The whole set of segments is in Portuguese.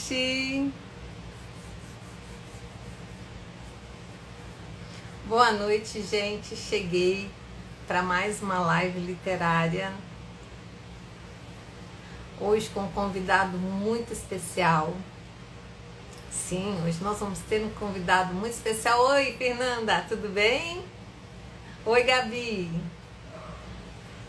noite. Boa noite, gente. Cheguei para mais uma live literária. Hoje com um convidado muito especial. Sim, hoje nós vamos ter um convidado muito especial. Oi, Fernanda, tudo bem? Oi, Gabi.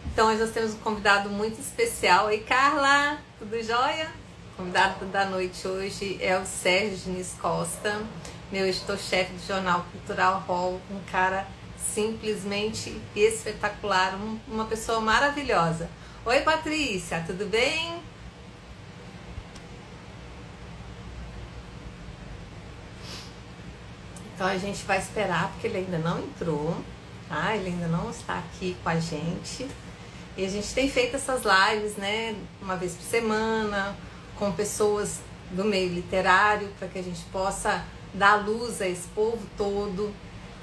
Então, hoje nós temos um convidado muito especial. Oi, Carla, tudo jóia? O convidado da noite hoje é o Sérgio Diniz Costa, meu editor-chefe do Jornal Cultural Hall, um cara simplesmente espetacular, uma pessoa maravilhosa. Oi, Patrícia, tudo bem? Então a gente vai esperar, porque ele ainda não entrou, tá? Ele ainda não está aqui com a gente. E a gente tem feito essas lives, né, uma vez por semana, com pessoas do meio literário, para que a gente possa dar luz a esse povo todo,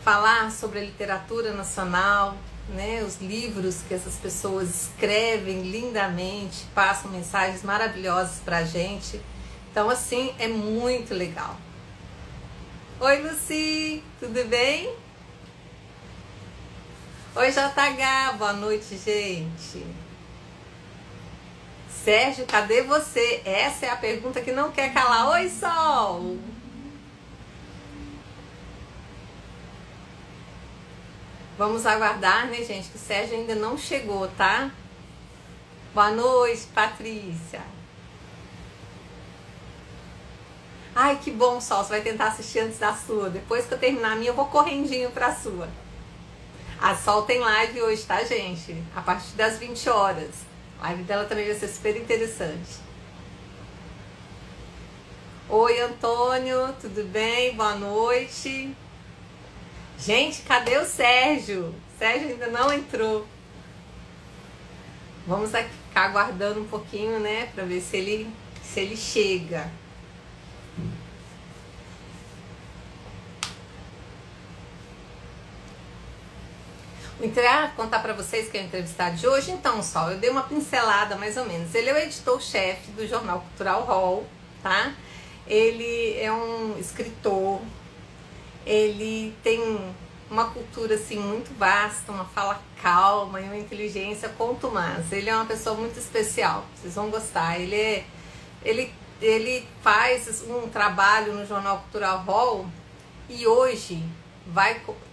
falar sobre a literatura nacional, né, os livros que essas pessoas escrevem lindamente, passam mensagens maravilhosas para a gente. Então, assim, é muito legal. Oi, Lucy, tudo bem? Oi, JH, boa noite, gente. Sérgio, cadê você? Essa é a pergunta que não quer calar. Oi, Sol! Vamos aguardar, né, gente, que o Sérgio ainda não chegou, tá? Boa noite, Patrícia. Ai, que bom, Sol, você vai tentar assistir antes da sua. Depois que eu terminar a minha, eu vou correndinho pra sua. A Sol tem live hoje, tá, gente? A partir das 20 horas. A live dela também vai ser super interessante. Oi, Antônio, tudo bem? Boa noite. Gente, cadê o Sérgio? O Sérgio ainda não entrou. Vamos aqui ficar aguardando um pouquinho, né, para ver se ele chega. Contar para vocês que é o entrevistado de hoje. Então, Sol, eu dei uma pincelada mais ou menos. Ele é o editor-chefe do Jornal Cultural Hall, tá? Ele é um escritor, ele tem uma cultura assim muito vasta, uma fala calma e uma inteligência contumaz. Ele é uma pessoa muito especial, vocês vão gostar. Ele faz um trabalho no Jornal Cultural Hall e hoje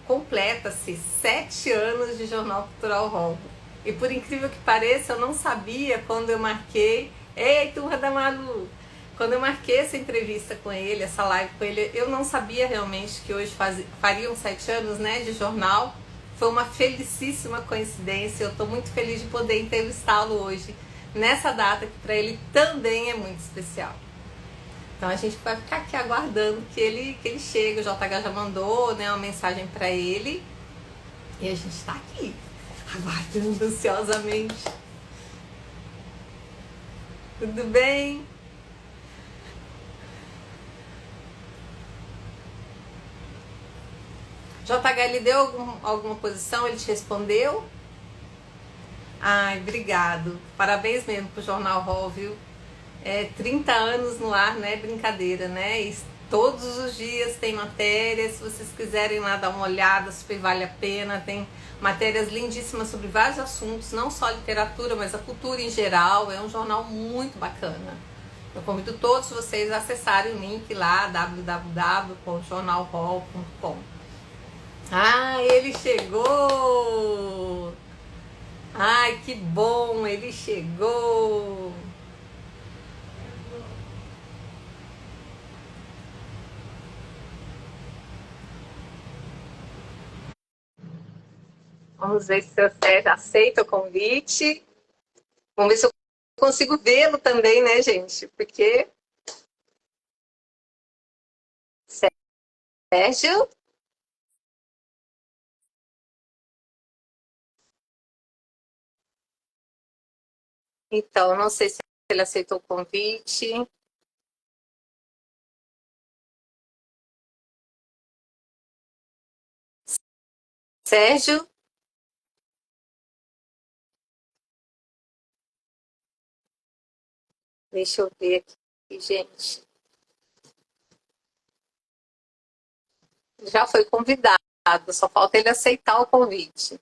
completa-se 7 anos de Jornal Cultural Hall. E por incrível que pareça, eu não sabia quando eu marquei. Ei, turma da Malu! Quando eu marquei essa entrevista com ele, essa live com ele, eu não sabia realmente que hoje fariam 7 anos, né, de jornal. Foi uma felicíssima coincidência. Eu estou muito feliz de poder entrevistá-lo hoje, nessa data que para ele também é muito especial. Então a gente vai ficar aqui aguardando que ele chegue. O JH já mandou, né, uma mensagem para ele. E a gente está aqui, aguardando ansiosamente. Tudo bem? JH, ele deu alguma posição? Ele te respondeu? Ai, obrigado. Parabéns mesmo pro Jornal Hall, viu? 30 anos no ar não é brincadeira, né? E todos os dias tem matérias. Se vocês quiserem lá dar uma olhada, super vale a pena. Tem matérias lindíssimas sobre vários assuntos, não só literatura, mas a cultura em geral. É um jornal muito bacana. Eu convido todos vocês a acessarem o link lá, www.jornalhall.com. Ah, ele chegou! Ai, que bom, ele chegou! Vamos ver se o seu Sérgio aceita o convite. Vamos ver se eu consigo vê-lo também, né, gente? Porque. Sérgio? Então, não sei se ele aceitou o convite. Sérgio? Deixa eu ver aqui, gente. Já foi convidado, só falta ele aceitar o convite.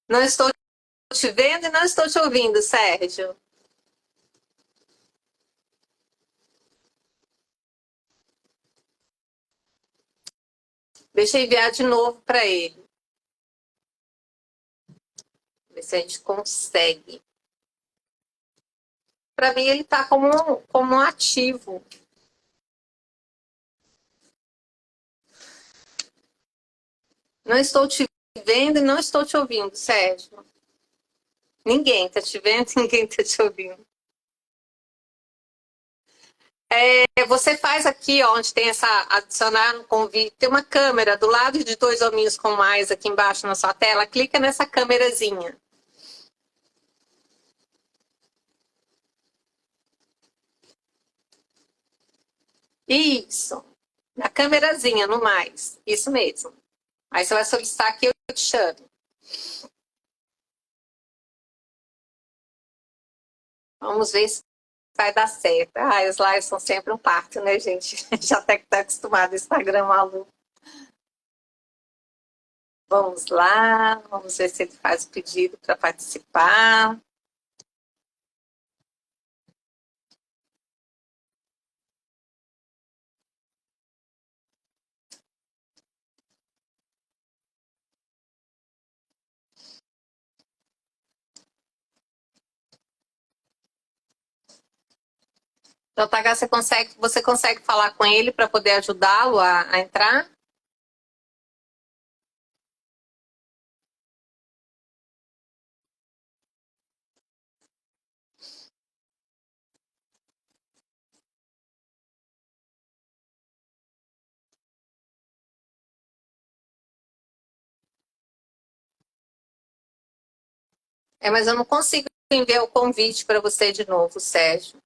Não estou te vendo e não estou te ouvindo, Sérgio. Deixa eu enviar de novo para ele. Ver se a gente consegue. Para mim, ele está como ativo. Não estou te vendo e não estou te ouvindo, Sérgio. Ninguém está te vendo, ninguém está te ouvindo. Você faz aqui, ó, onde tem essa adicionar no convite, tem uma câmera do lado de dois hominhos com mais aqui embaixo na sua tela. Clica nessa câmerazinha. Isso. Na câmerazinha, no mais. Isso mesmo. Aí você vai solicitar que eu te chame. Vamos ver se vai dar certo. Ah, os lives são sempre um parto, né, gente? Já até que tá acostumado, Instagram maluco. Vamos lá, vamos ver se ele faz o pedido para participar. JH, você consegue falar com ele para poder ajudá-lo a entrar? Mas eu não consigo enviar o convite para você de novo, Sérgio.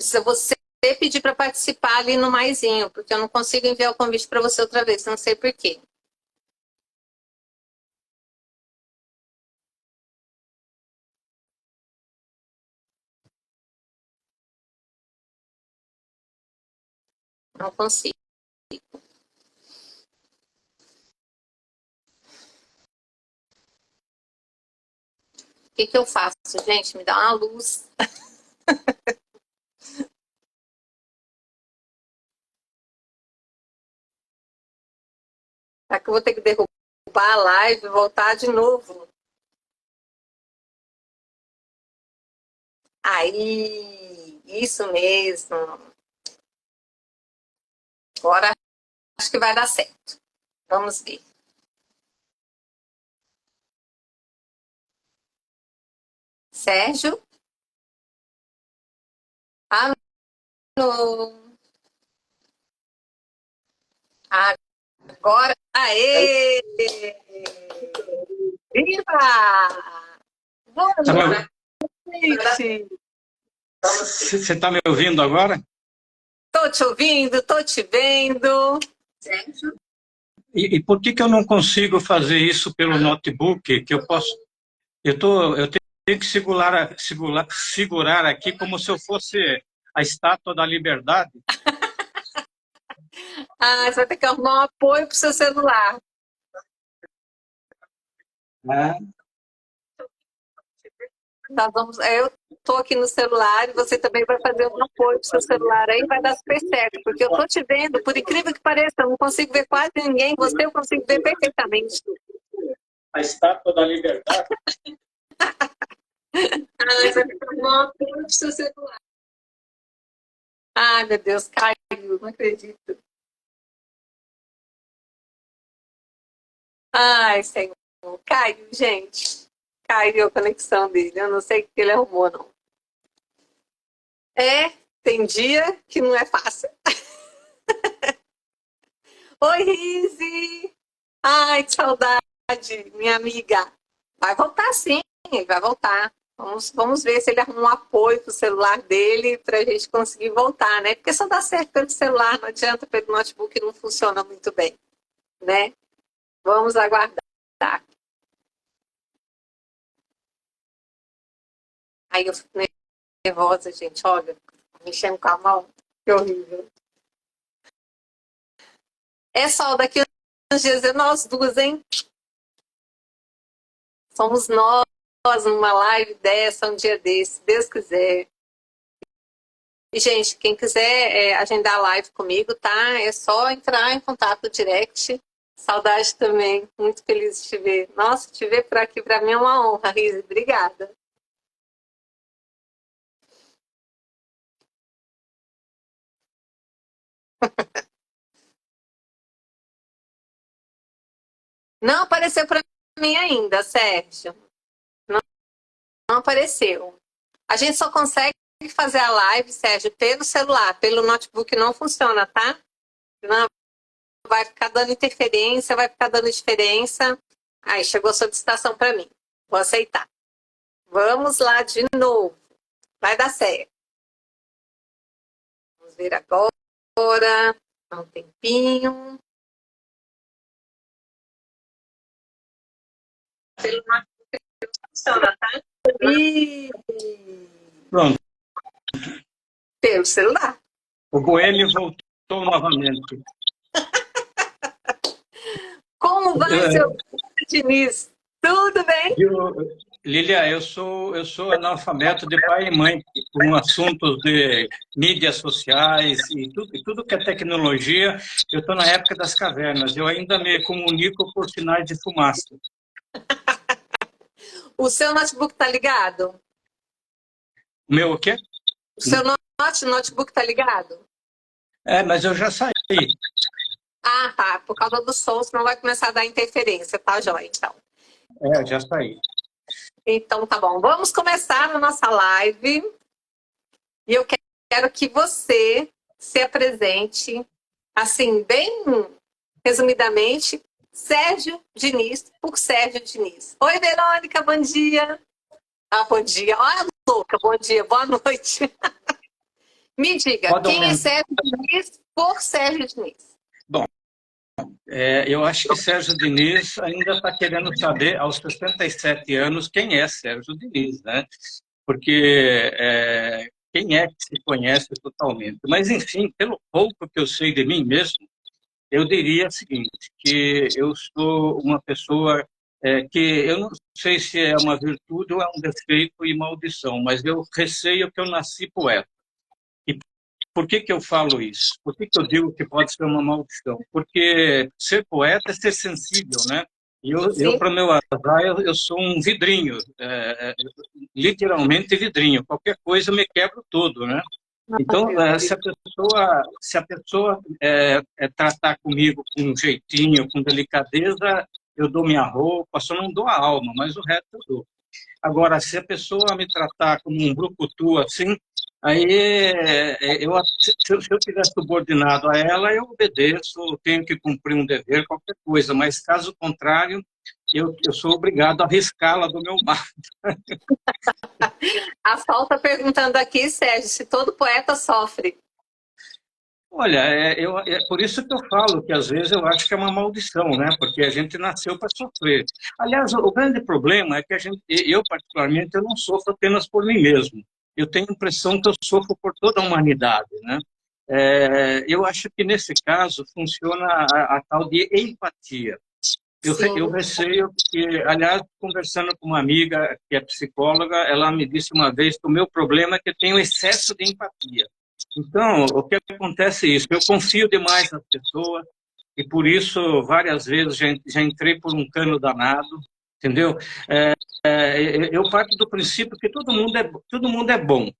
Você pedir para participar ali no maisinho, porque eu não consigo enviar o convite para você outra vez, não sei por quê. Não consigo. O que eu faço, gente? Me dá uma luz. Será que eu vou ter que derrubar a live e voltar de novo? Aí, isso mesmo. Agora acho que vai dar certo. Vamos ver. Sérgio? Alô? Agora. Aê! Viva! Tá Vamos, me- gente! Você está me ouvindo agora? Tô te ouvindo, tô te vendo. E por que eu não consigo fazer isso pelo notebook? Que eu posso? Eu tenho que segurar aqui como se eu fosse a Estátua da Liberdade. Ah, você vai ter que arrumar um apoio pro seu celular. Ah, Eu tô aqui no celular e você também vai fazer um apoio pro seu celular aí, vai dar super certo, porque eu tô te vendo, por incrível que pareça, eu não consigo ver quase ninguém, você eu consigo ver perfeitamente. a Estátua da Liberdade. Ah, você vai ter que arrumar um apoio pro seu celular. Ai, meu Deus, caiu, não acredito. Ai, Senhor, caiu, gente. Caiu a conexão dele, eu não sei o que ele arrumou, não. Tem dia que não é fácil. Oi, Rizzi! Ai, que saudade, minha amiga. Vai voltar sim, ele vai voltar. Vamos ver se ele arruma um apoio pro celular dele para a gente conseguir voltar, né? Porque só dá certo pelo celular, não adianta pelo notebook, não funciona muito bem, né? Vamos aguardar. Aí eu fico nervosa, gente, olha, mexendo com a mão, que horrível. É só daqui uns dias é nós duas, hein? Somos nós numa live dessa, um dia desse, se Deus quiser. E, gente, quem quiser agendar live comigo, tá? É só entrar em contato no direct. Saudade também. Muito feliz de te ver. Nossa, te ver por aqui para mim é uma honra, Rise. Obrigada. Não apareceu para mim ainda, Sérgio. Não, não apareceu. A gente só consegue fazer a live, Sérgio, pelo celular. Pelo notebook não funciona, tá? Não, vai ficar dando interferência, vai ficar dando diferença. Aí chegou a solicitação para mim. Vou aceitar. Vamos lá de novo. Vai dar certo. Vamos ver agora. Dá um tempinho. Pelo notebook não funciona, tá? E... Pronto. Pelo celular. O Boêmio voltou novamente. Como vai, seu Diniz? Tudo bem? Lilia, eu sou analfabeto de pai e mãe com assuntos de mídias sociais e tudo que é tecnologia. Eu estou na época das cavernas. Eu ainda me comunico por sinais de fumaça. O seu notebook tá ligado? O meu o quê? O seu notebook tá ligado? Mas eu já saí. Ah, tá. Por causa do som, senão vai começar a dar interferência, tá, Jóia? Então. Já saí. Então, tá bom. Vamos começar a nossa live. E eu quero que você se apresente, assim, bem resumidamente, Sérgio Diniz, por Sérgio Diniz. Oi, Verônica, bom dia. Ah, bom dia. Olha, louca, bom dia, boa noite. Me diga, quem é Sérgio Diniz por Sérgio Diniz? Bom, eu acho que Sérgio Diniz ainda está querendo saber, aos 67 anos, quem é Sérgio Diniz, né? Porque quem é que se conhece totalmente? Mas, enfim, pelo pouco que eu sei de mim mesmo, eu diria o seguinte, que eu sou uma pessoa que eu não sei se é uma virtude ou é um defeito e maldição, mas eu receio que eu nasci poeta. E por que eu falo isso? Por que eu digo que pode ser uma maldição? Porque ser poeta é ser sensível, né? E eu para meu azar, eu sou um vidrinho, literalmente vidrinho. Qualquer coisa eu me quebro todo, né? Então, se a pessoa tratar comigo com um jeitinho, com delicadeza, eu dou minha roupa, só não dou a alma, mas o resto eu dou. Agora, se a pessoa me tratar como um brucutu assim, aí se eu estiver subordinado a ela, eu obedeço, tenho que cumprir um dever, qualquer coisa, mas caso contrário, eu sou obrigado a riscá-la do meu mapa. A Sol está perguntando aqui, Sérgio, se todo poeta sofre. Olha, é por isso que eu falo que às vezes eu acho que é uma maldição, né? Porque a gente nasceu para sofrer. Aliás, o grande problema é que eu particularmente, eu não sofro apenas por mim mesmo. Eu tenho a impressão que eu sofro por toda a humanidade, né? Eu acho que nesse caso funciona a tal de empatia. Eu receio que, aliás, conversando com uma amiga que é psicóloga, ela me disse uma vez que o meu problema é que eu tenho excesso de empatia. Então, o que acontece é isso, eu confio demais nas pessoas e por isso várias vezes já entrei por um cano danado, entendeu? Eu parto do princípio que todo mundo é bom,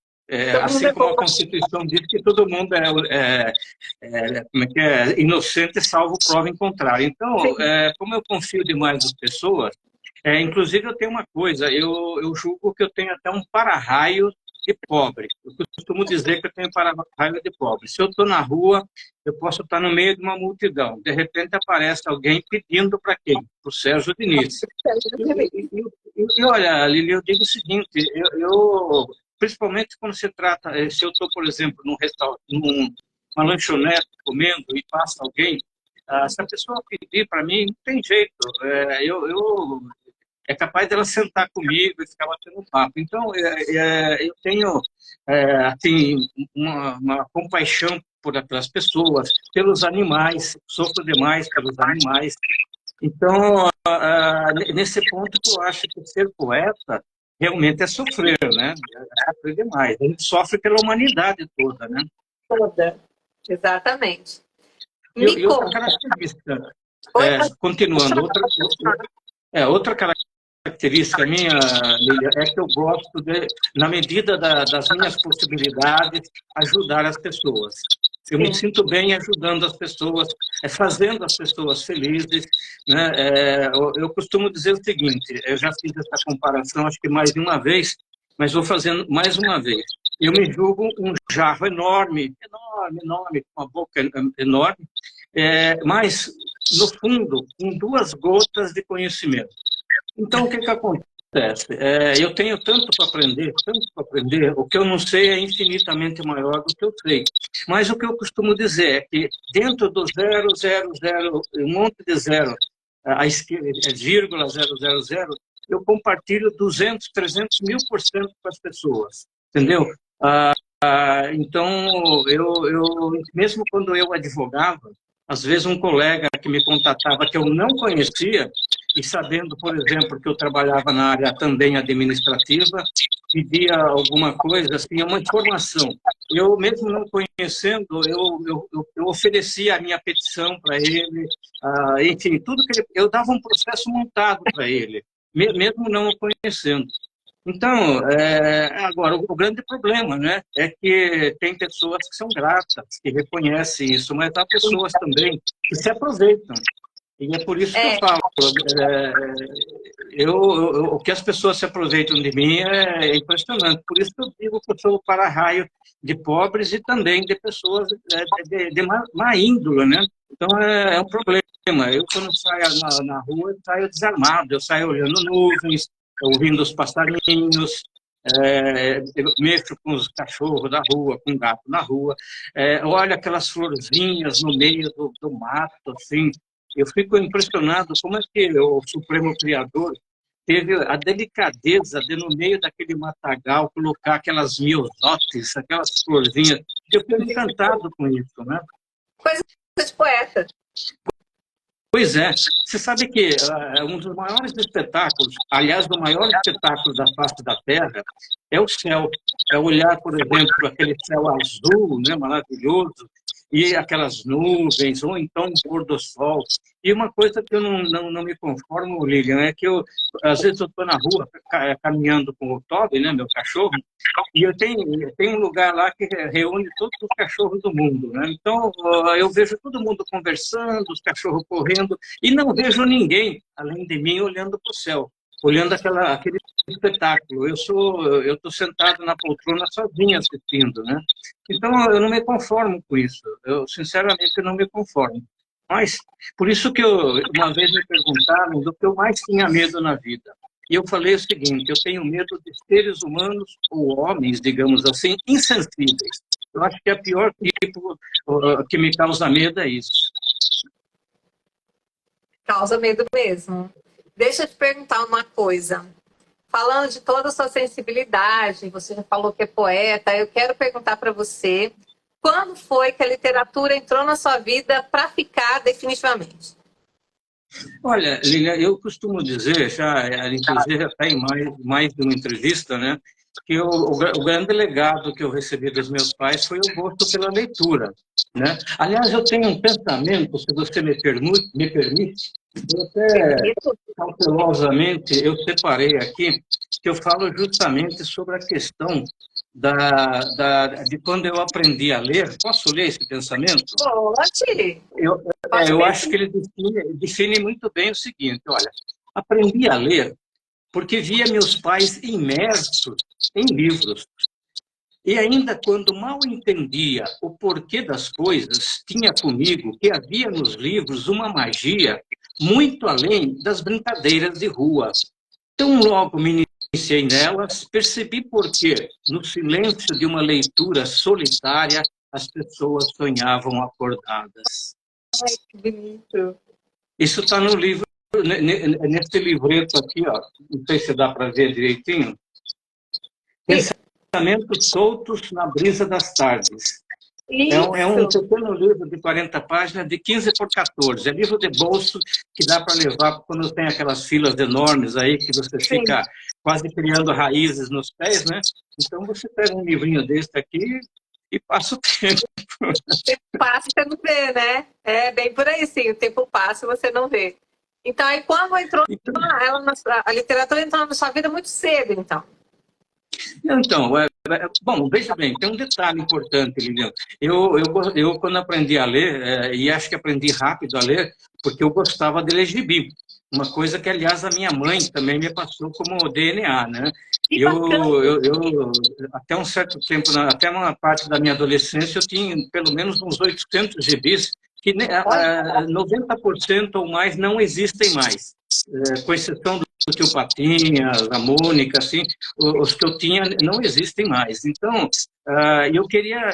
assim como a Constituição diz que todo mundo como é que é, inocente salvo prova em contrário. Então, como eu confio demais nas pessoas, inclusive eu tenho uma coisa, eu julgo que eu tenho até um para-raio de pobre. Eu costumo dizer que eu tenho para-raio de pobre. Se eu estou na rua, eu posso estar no meio de uma multidão. De repente aparece alguém pedindo para quem? Para o Sérgio Diniz. E olha, Lili, eu digo o seguinte, principalmente quando se trata, se eu estou, por exemplo, num restaurante, numa lanchonete comendo e passa alguém, se a pessoa pedir para mim, não tem jeito. é capaz dela sentar comigo e ficar batendo papo. Então, eu tenho, assim, uma compaixão pelas pessoas, pelos animais, sofro demais pelos animais. Então, nesse ponto que eu acho que ser poeta realmente é sofrer, né? É sofrer demais. A gente sofre pela humanidade toda, né? Toda. Exatamente. Me E outra conta. característica, Oi, continuando, outra característica minha, Lília, é que eu gosto de, na medida das minhas possibilidades, ajudar as pessoas. Eu me sim. sinto bem ajudando as pessoas, fazendo as pessoas felizes, né? Eu costumo dizer o seguinte, eu já fiz essa comparação, acho que mais de uma vez, mas vou fazendo mais uma vez. Eu me julgo um jarro enorme, enorme, enorme, com uma boca enorme, mas, no fundo, com 2 gotas de conhecimento. Então, o que acontece? Eu tenho tanto para aprender, o que eu não sei é infinitamente maior do que eu sei. Mas o que eu costumo dizer é que dentro do zero, zero, zero, um monte de zero, a esquerda, vírgula, zero, zero, zero, eu compartilho 200, 300 mil por cento com as pessoas, entendeu? Então, mesmo quando eu advogava, às vezes um colega que me contatava que eu não conhecia, e sabendo, por exemplo, que eu trabalhava na área também administrativa, pedia alguma coisa, assim, uma informação. Eu, mesmo não conhecendo, eu oferecia a minha petição para ele, enfim, tudo que ele, eu dava um processo montado para ele, mesmo não o conhecendo. Então, agora, o grande problema, né, é que tem pessoas que são gratas, que reconhecem isso, mas há pessoas também que se aproveitam. E é por isso que eu É, falo, o que as pessoas se aproveitam de mim é impressionante. Por isso que eu digo que eu sou o para-raio de pobres e também de pessoas de má índole, né? Então, é um problema. Eu, quando saio na rua, eu saio desarmado, eu saio olhando nuvens, ouvindo os passarinhos, eu mexo com os cachorros da rua, com o gato na rua, olho aquelas florzinhas no meio do mato, assim, eu fico impressionado como é que o Supremo Criador teve a delicadeza de, no meio daquele matagal, colocar aquelas miosotes, aquelas florzinhas. Eu fico encantado com isso, né? coisa de poeta. Pois é, você sabe que um dos maiores espetáculos, aliás, o maior espetáculo da face da Terra, é o céu. É olhar, por exemplo, aquele céu azul, né, maravilhoso, e aquelas nuvens, ou então um pôr do sol. E uma coisa que eu não me conformo, Lilian, é que às vezes eu estou na rua caminhando com o Toby, né, meu cachorro, e tem um lugar lá que reúne todos os cachorros do mundo, né? Então, eu vejo todo mundo conversando, os cachorros correndo, e não vejo ninguém, além de mim, olhando para o céu, olhando aquele espetáculo. Eu estou sentado na poltrona sozinho assistindo, né? Então, eu não me conformo com isso. Eu, sinceramente, não me conformo. Mas, por isso que uma vez me perguntaram do que eu mais tinha medo na vida. E eu falei o seguinte, eu tenho medo de seres humanos, ou homens, digamos assim, insensíveis. Eu acho que a pior tipo que me causa medo é isso. Causa medo mesmo. Deixa eu te perguntar uma coisa. Falando de toda a sua sensibilidade, você já falou que é poeta, eu quero perguntar para você, quando foi que a literatura entrou na sua vida para ficar definitivamente? Olha, Lilian, eu costumo dizer, inclusive até em mais de uma entrevista, né, que o grande legado que eu recebi dos meus pais foi o gosto pela leitura, né? Aliás, eu tenho um pensamento, se você me permite, eu até cautelosamente eu separei aqui, que eu falo justamente sobre a questão de quando eu aprendi a ler. Posso ler esse pensamento? Pode. Eu, Pode eu ver, acho sim. que ele define muito bem o seguinte, olha, aprendi a ler porque via meus pais imersos em livros. E ainda quando mal entendia o porquê das coisas, tinha comigo que havia nos livros uma magia muito além das brincadeiras de rua. Tão logo me iniciei nelas, percebi por que, no silêncio de uma leitura solitária, as pessoas sonhavam acordadas. Que bonito. Isso está no livro nesse livreto aqui, ó, não sei se dá para ver direitinho, Pensamentos Soltos na Brisa das Tardes. É um Isso. pequeno livro de 40 páginas, de 15 por 14. É livro de bolso que dá para levar quando tem aquelas filas enormes aí, que você Sim. fica quase criando raízes nos pés, né? Então você pega um livrinho desse aqui e passa o tempo. Passa e você não vê, né? É bem por aí, sim. O tempo passa e você não vê. Então, aí quando entrou Então, a literatura entrou na sua vida muito cedo, então. Então, bom, veja bem, tem um detalhe importante, Lilian. Eu quando aprendi a ler, e acho que aprendi rápido a ler, porque eu gostava de ler gibi. Uma coisa que, aliás, a minha mãe também me passou como DNA, né? Que bacana. Até um certo tempo, até uma parte da minha adolescência, eu tinha pelo menos uns 800 gibis, que 90% ou mais não existem mais, com exceção do Tio Patinhas, a Mônica, assim, os que eu tinha não existem mais. Então, eu queria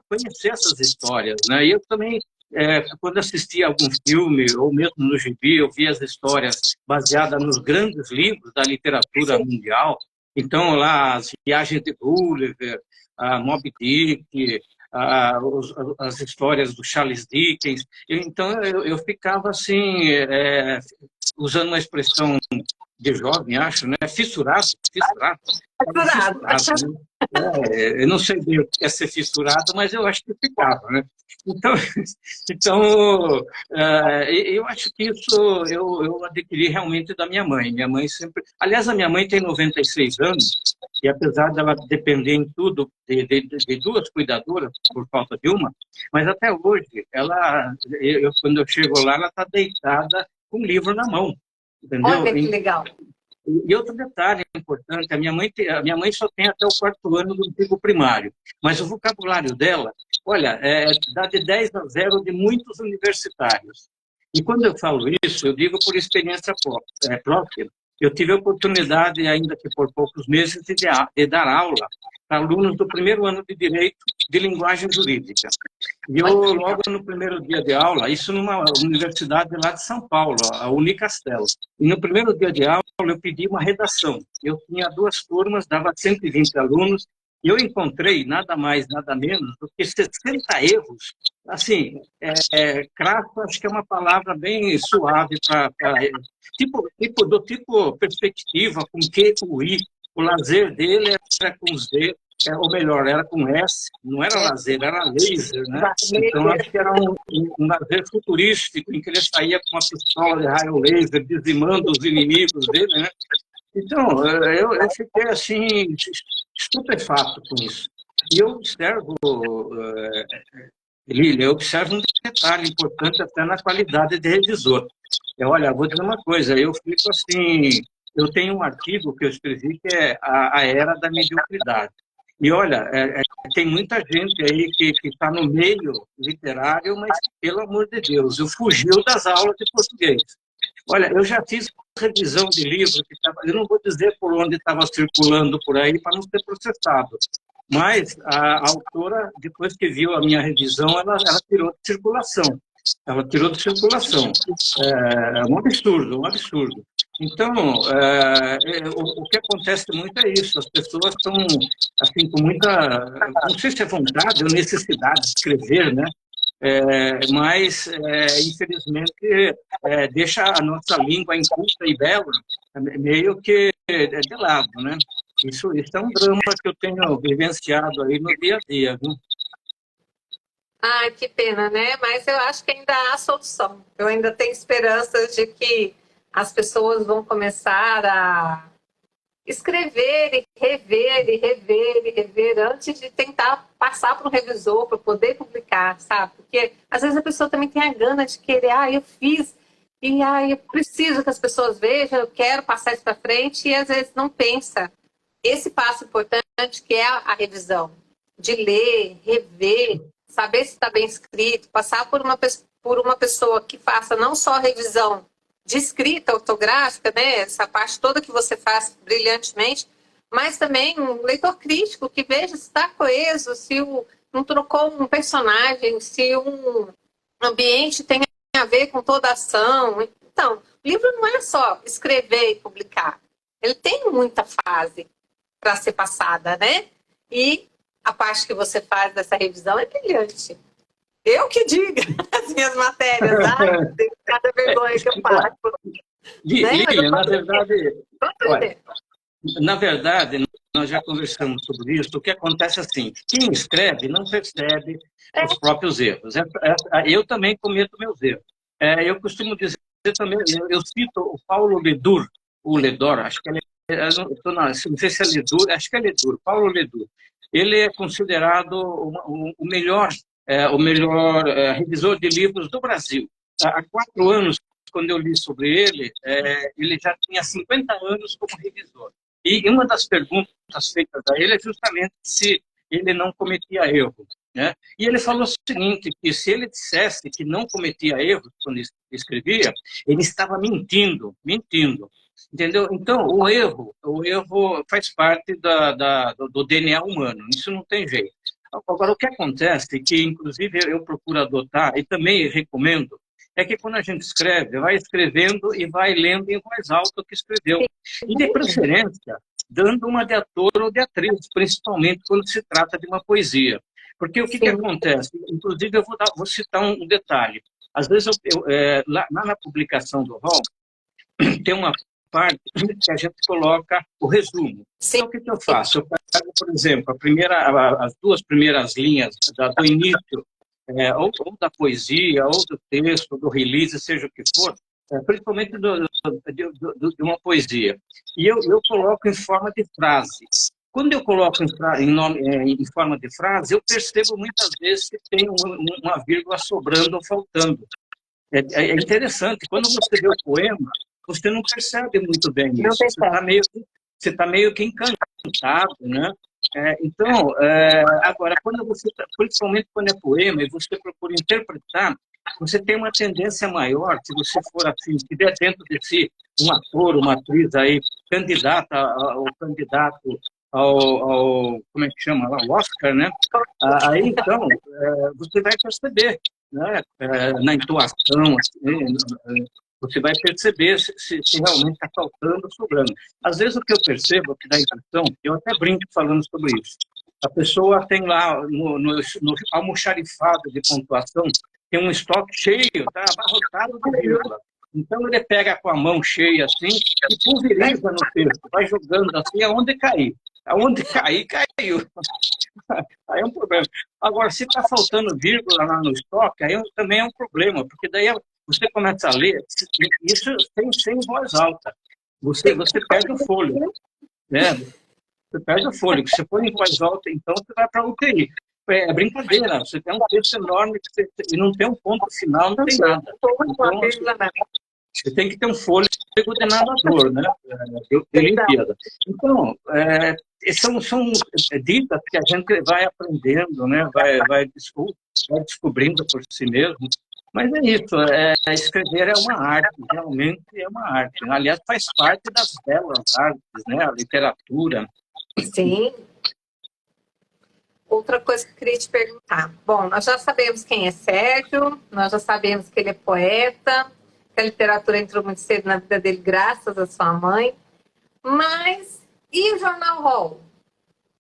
conhecer essas histórias, né? E eu também, quando assistia algum filme, ou mesmo no gibi, eu via as histórias baseadas nos grandes livros da literatura mundial. Então, lá, as Viagens de Gulliver, a Moby Dick, as histórias do Charles Dickens. Então, eu ficava assim, usando uma expressão de jovem, acho, né? Fissurado, fissurado, estava Capturado. fissurado, né? Eu não sei bem o que é ser fissurado, mas eu acho que ficava, né? Então, então eu acho que isso eu adquiri realmente da minha mãe. Minha mãe sempre... Aliás, a minha mãe tem 96 anos, e apesar dela depender em tudo de duas cuidadoras, por falta de uma, mas até hoje, quando eu chego lá, ela está deitada com um livro na mão, entendeu? Olha que legal. E outro detalhe importante, a minha mãe só tem até o quarto ano do antigo primário, mas o vocabulário dela, olha, dá de 10 a 0 de muitos universitários. E quando eu falo isso, eu digo por experiência própria. Eu tive a oportunidade, ainda que por poucos meses, de dar aula para alunos do primeiro ano de Direito de Linguagem Jurídica. E eu, Olha que legal. logo no primeiro dia de aula, isso numa universidade lá de São Paulo, a Unicastel. E no primeiro dia de aula, eu pedi uma redação. Eu tinha duas turmas, dava 120 alunos, e eu encontrei nada mais, nada menos do que 60 erros. Assim, crasso, acho que é uma palavra bem suave para do tipo perspectiva, com Q, com I. O lazer dele era com Z, ou melhor, era com S, não era lazer, era laser, né? Então, acho que era um lazer futurístico, em que ele saía com uma pistola de raio laser, dizimando os inimigos dele, né? Então, eu fiquei, assim, estupefato com isso. E eu observo, Lília, eu observo um detalhe importante até na qualidade de revisor. Olha, vou dizer uma coisa, eu fico assim, eu tenho um artigo que eu escrevi que é a Era da Mediocridade. E olha, tem muita gente aí que está no meio literário, mas, pelo amor de Deus, eu fugiu das aulas de português. Olha, eu já fiz revisão de livro, eu não vou dizer por onde estava circulando por aí para não ser processado, mas a autora, depois que viu a minha revisão, ela tirou de circulação. Ela tirou de circulação. É um absurdo, um absurdo. Então, o que acontece muito é isso. As pessoas estão, assim, com muita, não sei se é vontade ou necessidade de escrever, né? Mas, infelizmente, deixa a nossa língua inculta e bela meio que de lado, né? Isso é um drama que eu tenho vivenciado aí no dia a dia, viu? Ai, que pena, né? Mas eu acho que ainda há solução. Eu ainda tenho esperança de que as pessoas vão começar a escrever e rever e rever e rever antes de tentar passar para um revisor para poder publicar, sabe? Porque às vezes a pessoa também tem a gana de querer, eu fiz e eu preciso que as pessoas vejam, eu quero passar isso para frente e às vezes não pensa esse passo importante que é a revisão, de ler, rever, saber se está bem escrito, passar por uma pessoa que faça não só a revisão de escrita ortográfica, né, essa parte toda que você faz brilhantemente, mas também um leitor crítico que veja se está coeso, se não trocou um personagem, se um ambiente tem a ver com toda a ação. Então, livro não é só escrever e publicar. Ele tem muita fase para ser passada, né? E a parte que você faz dessa revisão é brilhante. Eu que diga as minhas matérias, ai, meu Deus, cada vergonha que eu passo. Né? Mas eu Lilian, na verdade, olha, aprender. na verdade, nós já conversamos sobre isso. O que acontece é assim, quem escreve não percebe os próprios erros. Eu também cometo meus erros. Eu costumo dizer também, eu cito o Paulo Ledur, o Ledor, acho que ele não sei se é Ledur, acho que é Ledur, Paulo Ledur. Ele é considerado o melhor revisor de livros do Brasil. Há 4 anos, quando eu li sobre ele, ele já tinha 50 anos como revisor. E uma das perguntas feitas a ele é justamente se ele não cometia erro, né? E ele falou o seguinte, que se ele dissesse que não cometia erro quando escrevia, ele estava mentindo, entendeu? Então, o erro faz parte do DNA humano, isso não tem jeito. Agora, o que acontece, que inclusive eu procuro adotar, e também recomendo, é que quando a gente escreve, vai escrevendo e vai lendo em voz alta o que escreveu. E, de preferência, dando uma de ator ou de atriz, principalmente quando se trata de uma poesia. Porque o que acontece? Inclusive, eu vou citar um detalhe. Às vezes, lá na publicação do Hall, tem uma parte que a gente coloca o resumo. Então, o que eu faço? Eu pego, por exemplo, as 2 primeiras linhas do início, ou da poesia, ou do texto, do release, seja o que for, principalmente de uma poesia. E eu coloco em forma de frase. Quando eu coloco em forma de frase, eu percebo muitas vezes que tem uma vírgula sobrando ou faltando. É interessante. Quando você vê o poema, você não percebe muito bem isso. Você está meio que encantado, né? Então, agora, principalmente quando é poema e você procura interpretar, você tem uma tendência maior, se você for assim, se tiver dentro de si um ator, uma atriz aí, candidato como é que chama lá, o Oscar, né? Aí, então, você vai perceber, né? Na intuação, assim, você vai perceber se realmente está faltando ou sobrando. Às vezes o que eu percebo, que dá a impressão, eu até brinco falando sobre isso, a pessoa tem lá no almoxarifado de pontuação, tem um estoque cheio, está abarrotado de vírgula. Então ele pega com a mão cheia assim e pulveriza no texto, vai jogando assim aonde cair. Aonde cair, caiu. Aí é um problema. Agora, se está faltando vírgula lá no estoque, aí também é um problema, porque daí você começa a ler, isso sem voz alta. Você perde o fôlego, né? Você perde o fôlego. Se for em voz alta, então você vai para a UTI. É brincadeira, você tem um texto enorme e não tem um ponto final, não tem nada. Então, você tem que ter um fôlego de nadador, né? De Olimpíada. Então, são dicas que a gente vai aprendendo, né? Vai descobrindo por si mesmo. Mas é isso, escrever é uma arte, realmente é uma arte. Aliás, faz parte das belas artes, né? A literatura. Sim. Outra coisa que eu queria te perguntar. Bom, nós já sabemos quem é Sérgio, nós já sabemos que ele é poeta, que a literatura entrou muito cedo na vida dele, graças à sua mãe. Mas, e o Jornal Hall?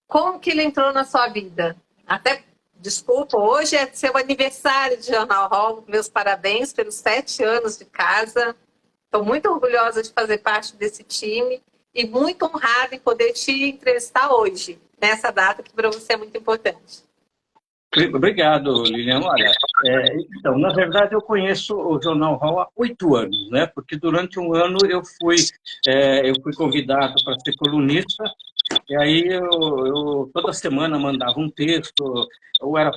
Como que ele entrou na sua vida? Até, desculpa, hoje é seu aniversário de Jornal Hall. Meus parabéns pelos 7 anos de casa. Estou muito orgulhosa de fazer parte desse time e muito honrada em poder te entrevistar hoje, nessa data que para você é muito importante. Obrigado, Lilian. Olha, então, na verdade, eu conheço o Jornal Hall há 8 anos, né? Porque durante um ano eu fui convidado para ser colunista, e aí eu toda semana mandava um texto, ou era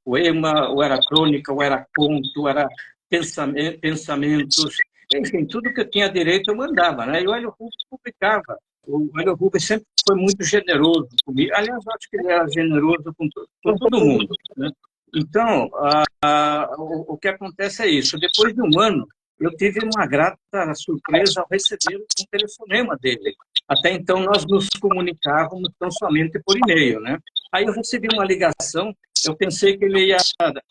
poema, ou era crônica, ou era conto, ou era pensamentos, enfim, tudo que eu tinha direito eu mandava, né? E o Hélio Rubens publicava. O Hélio Rubens sempre foi muito generoso comigo. Aliás, eu acho que ele era generoso com todo mundo, né? Então, o que acontece é isso. Depois de um ano, eu tive uma grata surpresa ao receber um telefonema dele. Até então, nós nos comunicávamos tão somente por e-mail, né? Aí eu recebi uma ligação, eu pensei que ele ia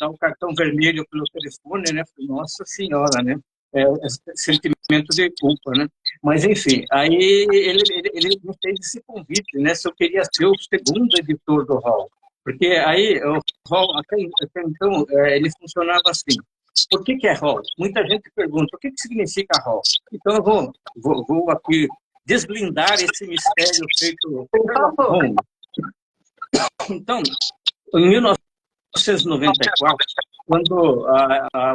dar o cartão vermelho pelo telefone, né? Falei, nossa senhora, né? esse sentimento de culpa, né? Mas, enfim, aí ele me fez esse convite, né? Se eu queria ser o segundo editor do Hall. Porque aí o Hall, até então, ele funcionava assim. Por que é Hall? Muita gente pergunta, o que significa Hall? Então, eu vou aqui desvendar esse mistério feito Por Sherlock favor. Holmes. Então, em 1994, quando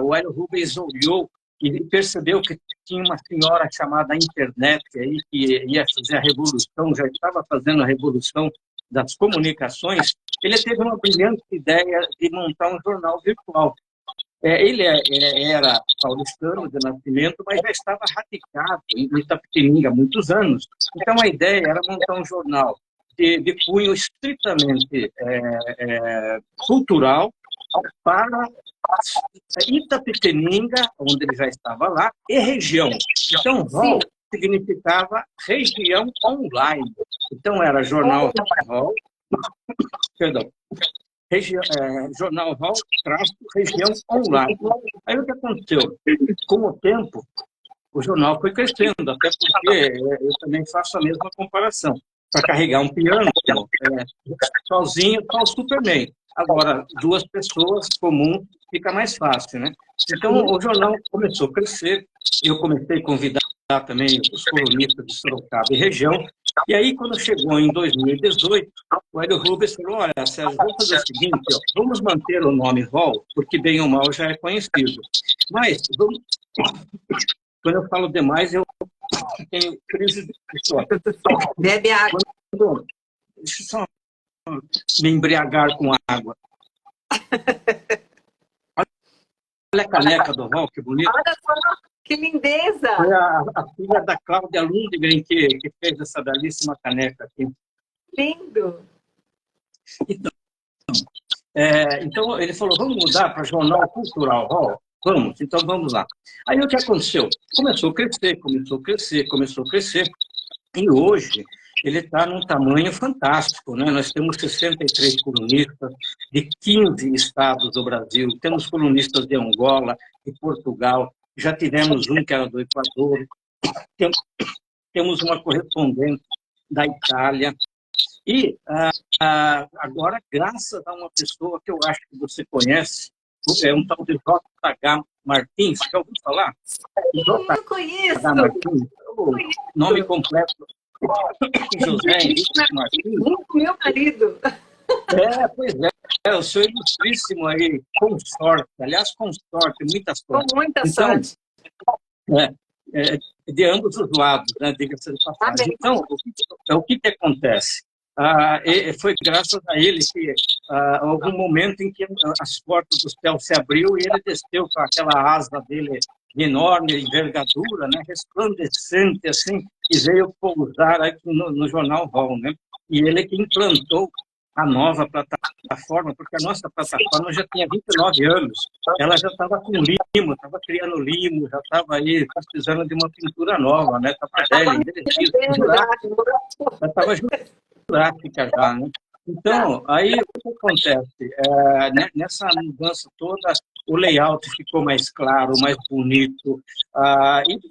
o Hélio Rubens olhou e percebeu que tinha uma senhora chamada internet aí que ia fazer a revolução, já estava fazendo a revolução das comunicações, ele teve uma brilhante ideia de montar um jornal virtual. Ele era paulistano de nascimento, mas já estava radicado em Itapetininga há muitos anos. Então, a ideia era montar um jornal de cunho estritamente cultural para Itapetininga, onde ele já estava lá, e região. Então, Hall significava região online. Então, era jornal Hall, perdão, jornal Hall, região online. Aí o que aconteceu? Com o tempo, o jornal foi crescendo, até porque eu também faço a mesma comparação. Para carregar um piano, sozinho, está o Superman. Agora, duas pessoas comuns, fica mais fácil, né? Então, o jornal começou a crescer, eu comecei a convidar também os colunistas de Sorocaba e região, e aí, quando chegou em 2018, o Hélio Rubens falou, olha, Sérgio, vamos fazer o seguinte, vamos manter o nome Hall, porque bem ou mal já é conhecido. Mas, quando eu falo demais, eu tenho crise de pessoa. Bebe água. Deixa eu só me embriagar com água. Olha a caneca do Hall, que bonita. Olha só, que lindeza! Foi a filha da Cláudia Lundgren que fez essa belíssima caneca aqui. Lindo! Então, ele falou, vamos mudar para Jornal Cultural Hall? Vamos, então vamos lá. Aí o que aconteceu? Começou a crescer. E hoje ele está num tamanho fantástico, né? Nós temos 63 colunistas de 15 estados do Brasil, temos colunistas de Angola, de Portugal, já tivemos um que era do Equador, temos uma correspondente da Itália. E agora, graças a uma pessoa que eu acho que você conhece, é um tal de J.H. Martins, já ouviu falar? Eu conheço! J.H. Martins, o nome completo, José Henrique Martins. Meu marido! Pois é, o seu ilustríssimo aí, consorte, aliás, consorte, muita sorte. Com muita sorte. De ambos os lados, né, diga-se de passagem. Então, o que acontece? Foi graças a ele que houve um momento em que as portas do céu se abriu e ele desceu com aquela asa dele de enorme envergadura, né, resplandecente, assim, e veio pousar aqui no Jornal Hall, né? E ele que implantou a nova plataforma, porque a nossa plataforma já tinha 29 anos, ela já estava com limo, estava criando limo, já estava aí precisando de uma pintura nova, né? Estava velha, envelhecida, já estava jurássica já, né? Então, aí o que acontece? Nessa mudança toda, o layout ficou mais claro, mais bonito,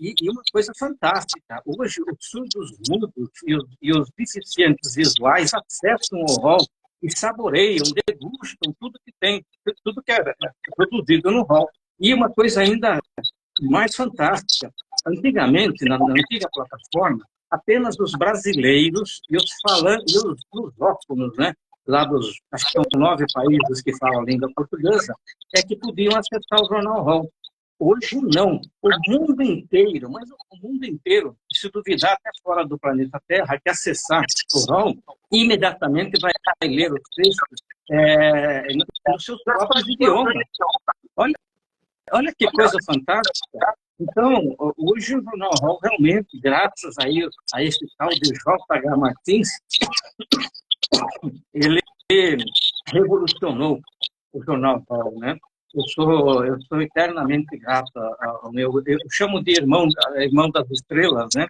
e uma coisa fantástica, hoje os surdos mudos e os deficientes visuais acessam o hall e saboreiam, degustam tudo que tem, tudo que é produzido no hall. E uma coisa ainda mais fantástica, antigamente, na antiga plataforma, apenas os brasileiros e os falantes, os lusófonos, né? Lá dos, acho que são 9 países que falam a língua portuguesa, que podiam acessar o Jornal Hall. Hoje não. O mundo inteiro, mas o mundo inteiro, se duvidar até fora do planeta Terra, que acessar o Hall, imediatamente vai ler os textos nos seus próprios idiomas. Olha que coisa fantástica. Então, hoje o Jornal Hall realmente, graças a esse tal de J.H. Martins, ele revolucionou o Jornal Hall, né? Eu sou eternamente grato ao meu... Eu chamo de irmão das estrelas, né?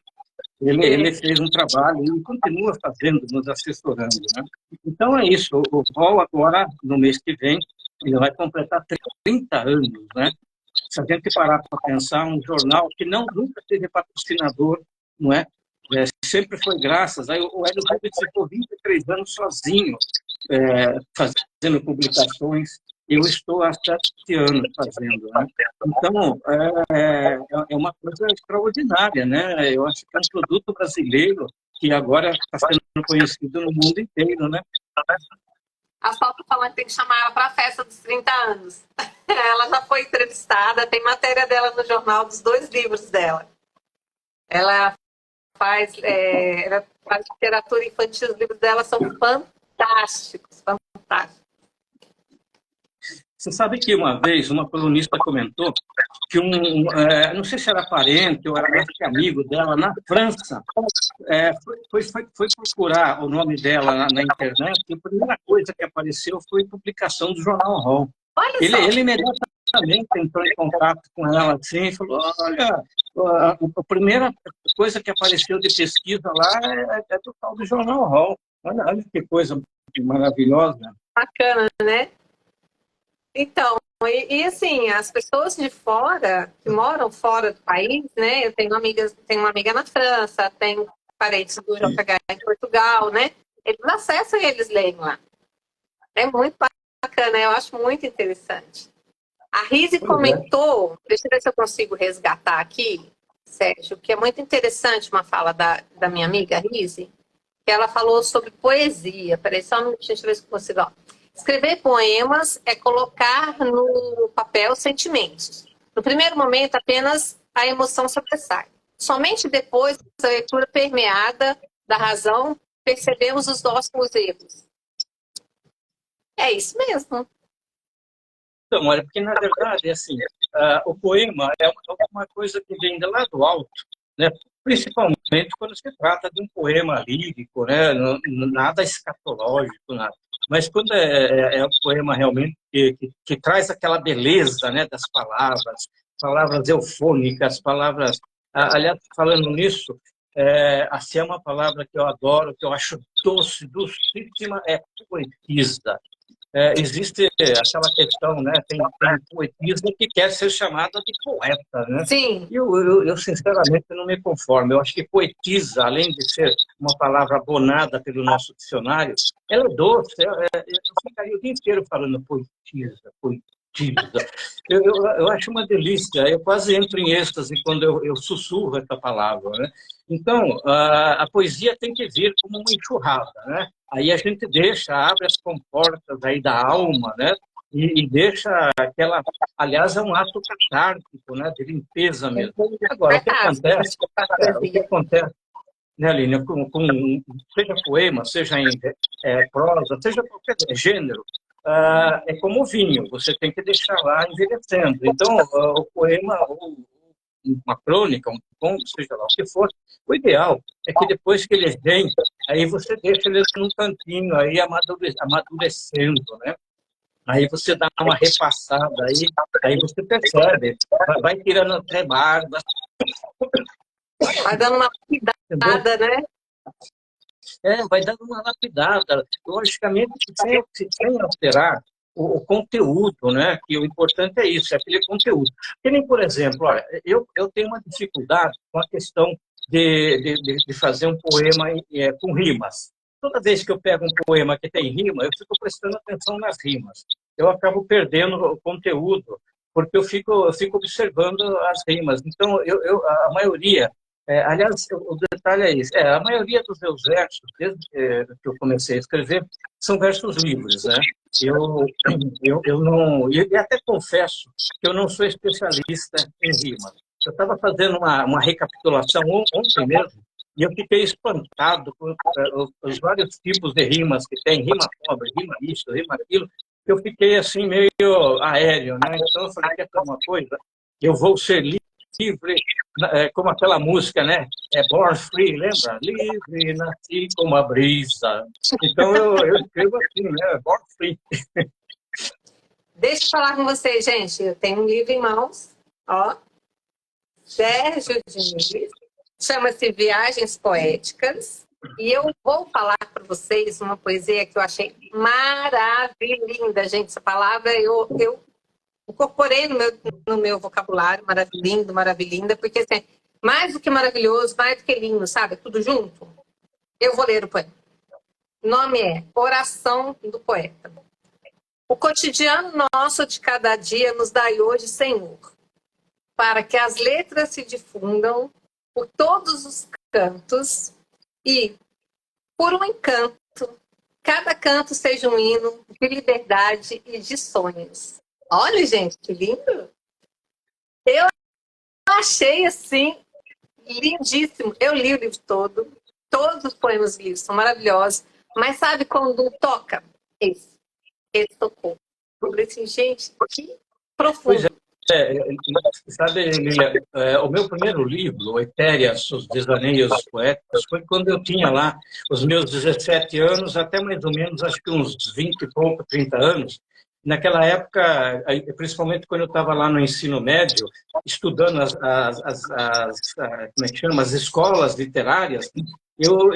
Ele fez um trabalho e continua fazendo, nos assessorando, né? Então é isso. O Hall agora, no mês que vem, ele vai completar 30 anos, né? Se a gente parar para pensar, um jornal que nunca teve patrocinador, não é? Sempre foi graças. Aí o Hélio Rubens ficou 23 anos sozinho, fazendo publicações. Eu estou há 7 anos fazendo, né? Então, é uma coisa extraordinária, né? Eu acho que é um produto brasileiro que agora está sendo conhecido no mundo inteiro, né? A Sol tá falando que tem que chamar ela para a festa dos 30 anos. Ela já foi entrevistada, tem matéria dela no jornal dos 2 livros dela. Ela faz literatura infantil, os livros dela são fantásticos, fantásticos. Você sabe que uma vez uma colunista comentou que não sei se era parente ou era mais que amigo dela, na França, foi procurar o nome dela na internet e a primeira coisa que apareceu foi publicação do Jornal Hall. Ele imediatamente entrou em contato com ela assim, e falou, olha, a primeira coisa que apareceu de pesquisa lá é do tal do Jornal Hall. Olha que coisa maravilhosa. Bacana, né? Então, assim, as pessoas de fora, que moram fora do país, né? Eu tenho uma amiga na França, tenho parentes do JH em Portugal, né? Eles acessam e eles leem lá. É muito bacana, eu acho muito interessante. A Rise comentou, deixa eu ver se eu consigo resgatar aqui, Sérgio, que é muito interessante uma fala da minha amiga Rise, que ela falou sobre poesia. Peraí, só um minutinho, deixa eu ver se eu consigo. Ó. Escrever poemas é colocar no papel sentimentos. No primeiro momento, apenas a emoção sobressai. Somente depois da leitura permeada da razão, percebemos os nossos erros. É isso mesmo. Então, olha, porque na verdade, assim, o poema é uma coisa que vem de lá do alto, né? Principalmente quando se trata de um poema lírico, né? Nada escatológico, nada. Mas quando é um poema realmente que traz aquela beleza, né, das palavras eufônicas, palavras... aliás, falando nisso, assim é uma palavra que eu adoro, que eu acho doce, docíssima, é poetisa. Existe aquela questão, né? Tem poetisa que quer ser chamada de poeta, né? Sim. Eu, sinceramente, não me conformo. Eu acho que poetisa, além de ser uma palavra abonada pelo nosso dicionário, ela é doce. Eu ficaria o dia inteiro falando poetisa, poetisa. Eu acho uma delícia. Eu quase entro em êxtase quando eu sussurro essa palavra, né? Então, a poesia tem que vir como uma enxurrada, né? Aí a gente abre as comportas aí da alma, né? E deixa aquela... Aliás, é um ato catártico, né? De limpeza mesmo. Agora, o que acontece, né, Aline, seja poema, seja em prosa, seja qualquer gênero, é como o vinho, você tem que deixar lá envelhecendo. Então, o poema, uma crônica, um conto, seja lá o que for, o ideal é que depois que eles vêm, aí você deixa eles num cantinho, aí amadurecendo, né? Aí você dá uma repassada, aí você percebe, vai tirando até barba. Vai dando uma lapidada, né? Vai dando uma lapidada, logicamente, sem alterar o conteúdo, né? Que o importante é isso, é aquele conteúdo. Que nem, por exemplo, olha, eu tenho uma dificuldade com a questão de fazer um poema com rimas. Toda vez que eu pego um poema que tem rima, eu fico prestando atenção nas rimas. Eu acabo perdendo o conteúdo, porque eu fico observando as rimas. Então, a maioria... aliás, o detalhe é esse. A maioria dos meus versos, desde que eu comecei a escrever, são versos livres, né? Eu não... E até confesso que eu não sou especialista em rima. Eu estava fazendo uma recapitulação ontem mesmo, e eu fiquei espantado com os vários tipos de rimas que tem, rima pobre, rima isso, rima aquilo. Eu fiquei assim meio aéreo, né? Então eu falei, quer ter uma coisa? Eu vou ser livre, como aquela música, né? Born Free, lembra? Livre, nasci como a brisa. Então eu escrevo assim, né? Born Free. Deixa eu falar com vocês, gente. Eu tenho um livro em mãos, ó. Sérgio Diniz, chama-se Viagens Poéticas. E eu vou falar para vocês uma poesia que eu achei maravilhosa, gente. Essa palavra eu incorporei no meu vocabulário maravilhindo, maravilhinda, porque assim, mais do que maravilhoso, mais do que lindo, sabe? Tudo junto. Eu vou ler o poema. O nome é Oração do Poeta. O cotidiano nosso de cada dia nos dai hoje, Senhor, para que as letras se difundam por todos os cantos e, por um encanto, cada canto seja um hino de liberdade e de sonhos. Olha, gente, que lindo! Eu achei, assim, lindíssimo. Eu li o livro todo. Todos os poemas livros são maravilhosos. Mas sabe quando toca? Esse tocou. Eu falei assim, gente, que profundo. Sabe, Lilia, o meu primeiro livro, Etéreas, os Devaneios Poéticos, foi quando eu tinha lá os meus 17 anos, até mais ou menos, acho que uns 20 e pouco, 30 anos. Naquela época, principalmente quando eu estava lá no ensino médio, estudando como é que chama? As escolas literárias, eu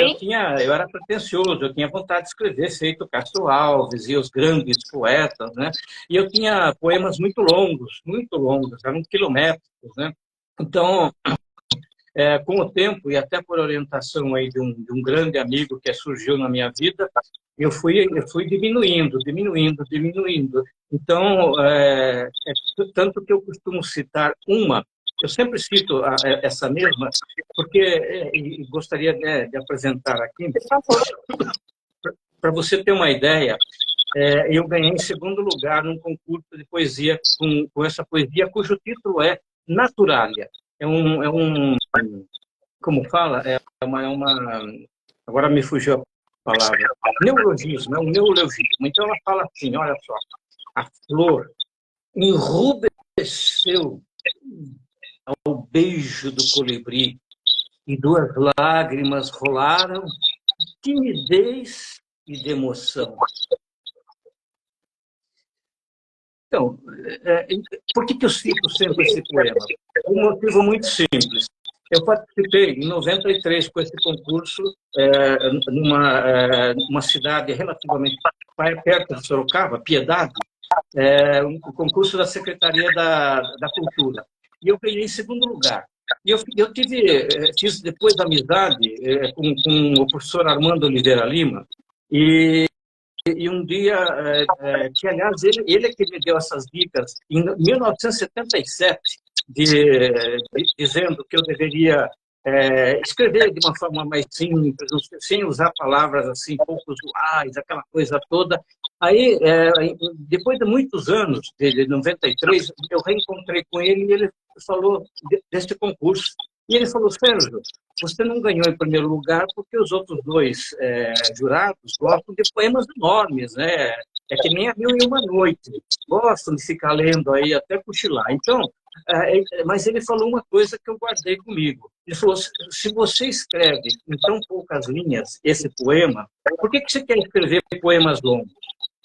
era pretensioso, eu tinha vontade de escrever, feito Castro Alves e os grandes poetas, né? E eu tinha poemas muito longos, eram quilométricos, né? Então, com o tempo e até por orientação aí de um grande amigo que surgiu na minha vida, eu fui diminuindo. Então, tanto que eu costumo citar eu sempre cito essa mesma, porque gostaria de apresentar aqui, para você ter uma ideia. Eu ganhei em segundo lugar num concurso de poesia com essa poesia cujo título é Naturalia. Como fala, agora me fugiu a palavra, neologismo, é um neologismo. Então ela fala assim, olha só, a flor enrubesceu ao beijo do colibri e duas lágrimas rolaram de timidez e de emoção. Então, por que eu cito sempre esse poema? Um motivo muito simples. Eu participei em 93 com esse concurso numa cidade relativamente perto de Sorocaba, Piedade, um concurso da Secretaria da Cultura. E eu ganhei em segundo lugar. E eu fiz depois amizade com o professor Armando Oliveira Lima, e um dia, que aliás, ele é que me deu essas dicas, em 1977, dizendo que eu deveria escrever de uma forma mais simples, sem usar palavras assim, pouco usuais, aquela coisa toda. Aí, depois de muitos anos, de 93, eu reencontrei com ele e ele falou deste concurso. E ele falou, Sérgio, você não ganhou em primeiro lugar porque os outros dois jurados gostam de poemas enormes, né? É que nem a Mil e Uma Noite. Gostam de ficar lendo aí até cochilar. Então, mas ele falou uma coisa que eu guardei comigo. Ele falou, se você escreve em tão poucas linhas esse poema, por que você quer escrever poemas longos?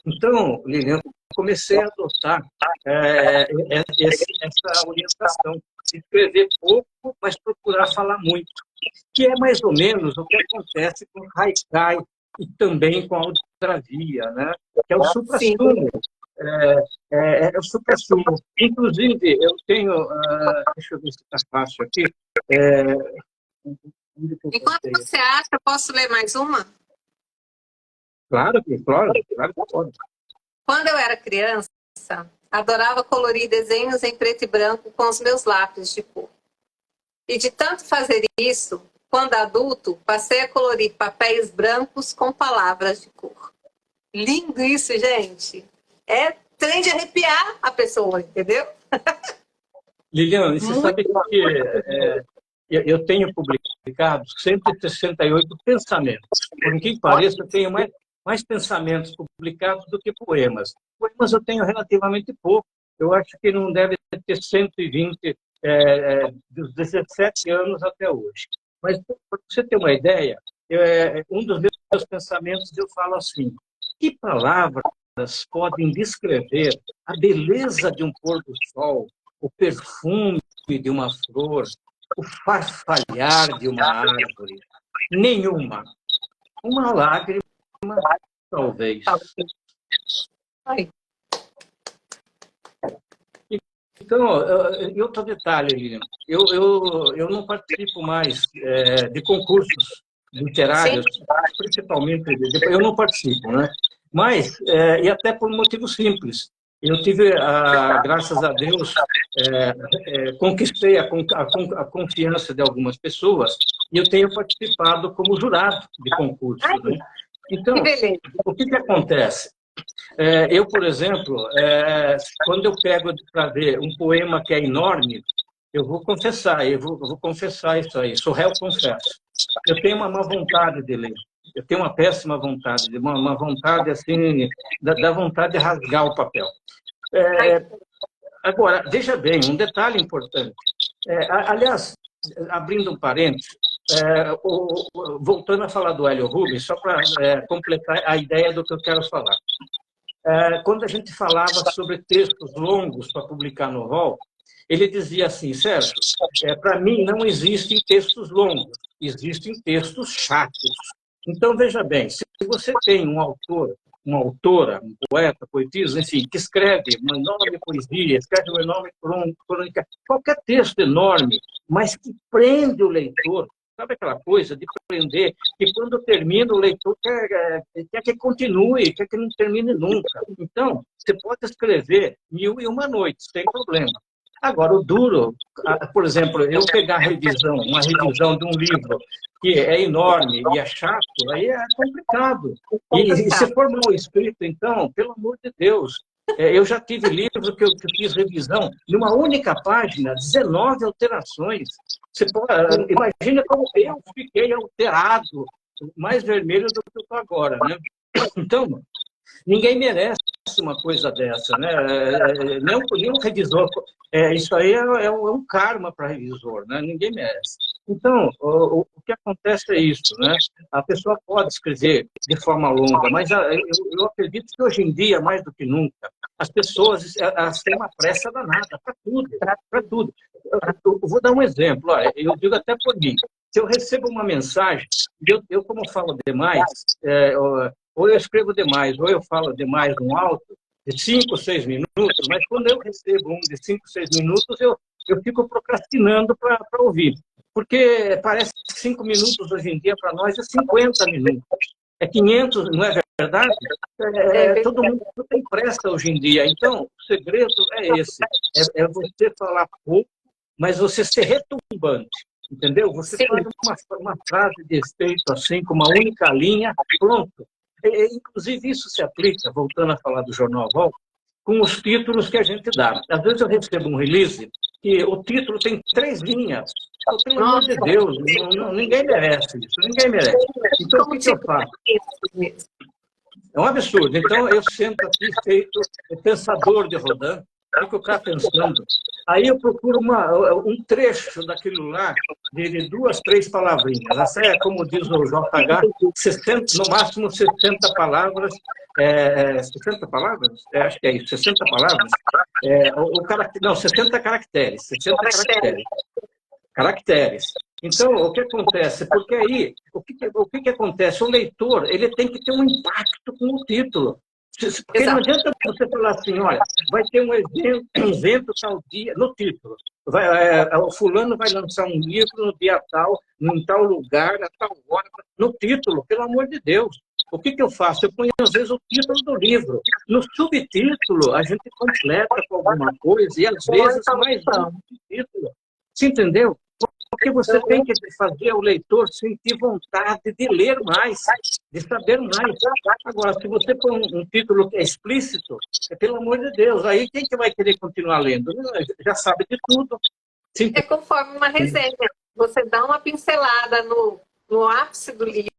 Então, Lilian, eu comecei a adotar essa orientação, escrever pouco, mas procurar falar muito, que é mais ou menos o que acontece com Haikai e também com a Aldrabia, né? Que é o supra-sumo. É o supra-sumo. Inclusive, eu tenho... deixa eu ver se está fácil aqui. Enquanto você acha, eu posso ler mais uma? Claro que pode. Quando eu era criança, adorava colorir desenhos em preto e branco com os meus lápis de cor. E de tanto fazer isso, quando adulto, passei a colorir papéis brancos com palavras de cor. Lindo isso, gente! É trem de arrepiar a pessoa, entendeu? Lilian, você sabe que eu tenho publicado 168 pensamentos. Por que pareça, eu tenho mais pensamentos publicados do que poemas. Poemas eu tenho relativamente pouco. Eu acho que não deve ter 120 dos 17 anos até hoje. Mas, para você ter uma ideia, um dos meus pensamentos, eu falo assim, que palavras podem descrever a beleza de um pôr do sol, o perfume de uma flor, o farfalhar de uma árvore? Nenhuma. Uma lágrima, talvez. Ai. Então, e outro detalhe, Lilian, eu não participo mais de concursos Sim, literários, principalmente, eu não participo, né? Mas, e até por um motivo simples, eu tive, graças a Deus, conquistei a confiança de algumas pessoas e eu tenho participado como jurado de concursos, né? que Então, beleza. o que acontece? Eu, por exemplo, quando eu pego para ver um poema que é enorme, eu vou confessar isso aí, sou réu confesso. Eu tenho uma má vontade de ler, eu tenho uma péssima vontade, uma vontade assim, da vontade de rasgar o papel. Ai, Agora, veja bem, um detalhe importante. Aliás, abrindo um parênteses, voltando a falar do Hélio Rubens, só para completar a ideia do que eu quero falar. Quando a gente falava sobre textos longos para publicar no rol, ele dizia assim, Sérgio, para mim não existem textos longos, existem textos chatos. Então, veja bem, se você tem um autor, uma autora, um poeta, poetisa, enfim, que escreve uma enorme poesia, escreve uma enorme crônica, qualquer texto enorme, mas que prende o leitor, sabe aquela coisa de prender, que quando termina o leitor quer que continue, quer que não termine nunca. Então, você pode escrever 1001 noites, sem problema. Agora, o duro, por exemplo, eu pegar uma revisão de um livro que é enorme e é chato, aí é complicado. E se complicado. for mal escrito, então, pelo amor de Deus, eu já tive livro que eu fiz revisão, numa única página, 19 alterações. Você pode, imagina como eu fiquei alterado, mais vermelho do que eu estou agora, né? Então, ninguém merece uma coisa dessa, né? Nem um revisor. Isso aí é um karma para revisor, né? Ninguém merece. Então, o que acontece é isso, né? A pessoa pode escrever de forma longa, mas eu acredito que hoje em dia, mais do que nunca, as pessoas elas têm uma pressa danada para tudo, para tudo. Eu vou dar um exemplo, olha, eu digo até por mim. Se eu recebo uma mensagem, eu como falo demais, ou eu escrevo demais, ou eu falo demais num alto, de 5, 6 minutos, mas quando eu recebo um de 5, 6 minutos, eu fico procrastinando para ouvir. Porque parece que 5 minutos hoje em dia para nós é 50 minutos. É 500, não é verdade? Todo mundo tem pressa hoje em dia. Então, o segredo é esse. É você falar pouco, mas você ser retumbante. Entendeu? Você Sim, faz uma frase de efeito assim, com uma única linha, pronto. Inclusive, isso se aplica, voltando a falar do Jornal Vol, com os títulos que a gente dá. Às vezes eu recebo um release e o título tem 3 linhas. Pelo amor de nossa, Deus, ninguém merece isso, ninguém merece. Então, o como que eu tipo faço? mesmo. É um absurdo. Então, eu sento aqui feito pensador de Rodin, fico cá pensando. Aí eu procuro um trecho daquilo lá, de 2, 3 palavrinhas. Essa é, como diz o JH, 60, no máximo 60 palavras. 60 palavras? Acho que é isso, 60 palavras. Não, 60 caracteres. 60 caracteres. Caracteres. Então, o que acontece? Porque aí, o que acontece? O leitor ele tem que ter um impacto com o título. Porque não Exato. adianta você falar assim, olha, vai ter um evento tal dia, no título. O fulano vai lançar um livro no dia tal, em tal lugar, a tal hora. No título, pelo amor de Deus. O que eu faço? Eu ponho, às vezes, o título do livro. No subtítulo, a gente completa com alguma coisa, e às vezes mais um subtítulo. Você entendeu? Porque você tem que fazer o leitor sentir vontade de ler mais, de saber mais. Agora, se você põe um título que é explícito, pelo amor de Deus, aí quem que vai querer continuar lendo? Já sabe de tudo. Sim. É conforme uma resenha. Você dá uma pincelada no ápice do livro,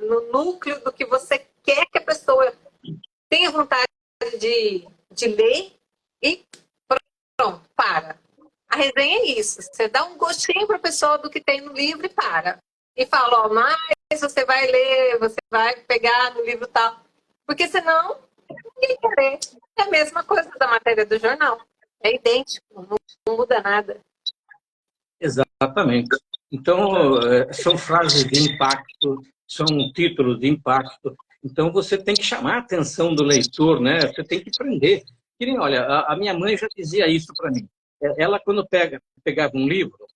no núcleo do que você quer que a pessoa tenha vontade de ler e pronto, para. A resenha é isso. Você dá um gostinho para a pessoa do que tem no livro e para. E fala, ó, mas você vai ler, você vai pegar no livro tal. Porque senão, ninguém quer ler. É a mesma coisa da matéria do jornal. É idêntico, não muda nada. Exatamente. Então, são frases de impacto, são títulos de impacto. Então, você tem que chamar a atenção do leitor, né? Você tem que prender. Que nem, olha, a minha mãe já dizia isso para mim. Ela, quando pegava um livro,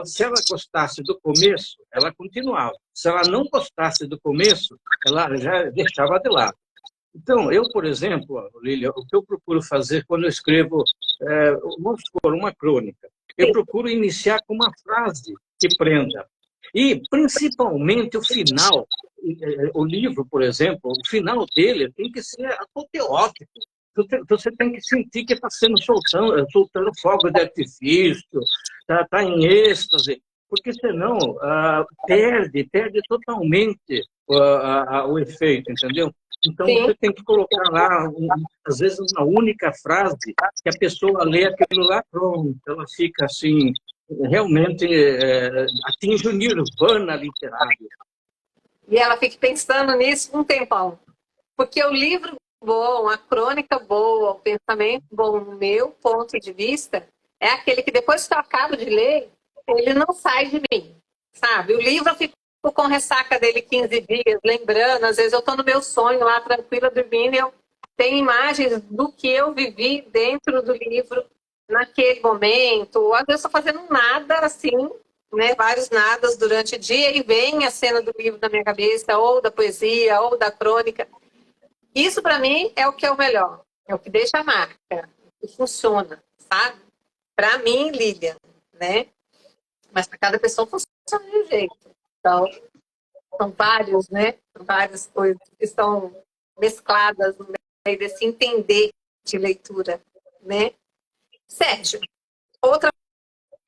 se ela gostasse do começo, ela continuava. Se ela não gostasse do começo, ela já deixava de lado. Então, eu, por exemplo, Lília, o que eu procuro fazer quando eu escrevo, vamos supor, uma crônica, eu procuro iniciar com uma frase que prenda. E, principalmente, o final. O livro, por exemplo, o final dele tem que ser apoteótico. Você tem que sentir que está sendo soltando fogo de artifício, está em êxtase, porque senão perde totalmente o efeito, entendeu? Então Sim. você tem que colocar lá, às vezes, uma única frase que a pessoa lê aquilo lá, pronto, ela fica assim, realmente atinge o nirvana literário. E ela fica pensando nisso um tempão. Porque o livro bom, a crônica boa, o pensamento bom, no meu ponto de vista, é aquele que depois que eu acabo de ler, ele não sai de mim, sabe? O livro eu fico com ressaca dele 15 dias, lembrando, às vezes eu estou no meu sonho lá, tranquila, dormindo, e eu tenho imagens do que eu vivi dentro do livro naquele momento, ou às vezes eu estou fazendo nada assim, né, vários nadas durante o dia e vem a cena do livro na minha cabeça, ou da poesia, ou da crônica. Isso para mim é o que é o melhor, é o que deixa a marca, o que funciona, sabe? Para mim, Lilian, né? Mas para cada pessoa funciona de um jeito. Então, são vários, né? Várias coisas que estão mescladas no meio desse entender de leitura, né? Sérgio, outra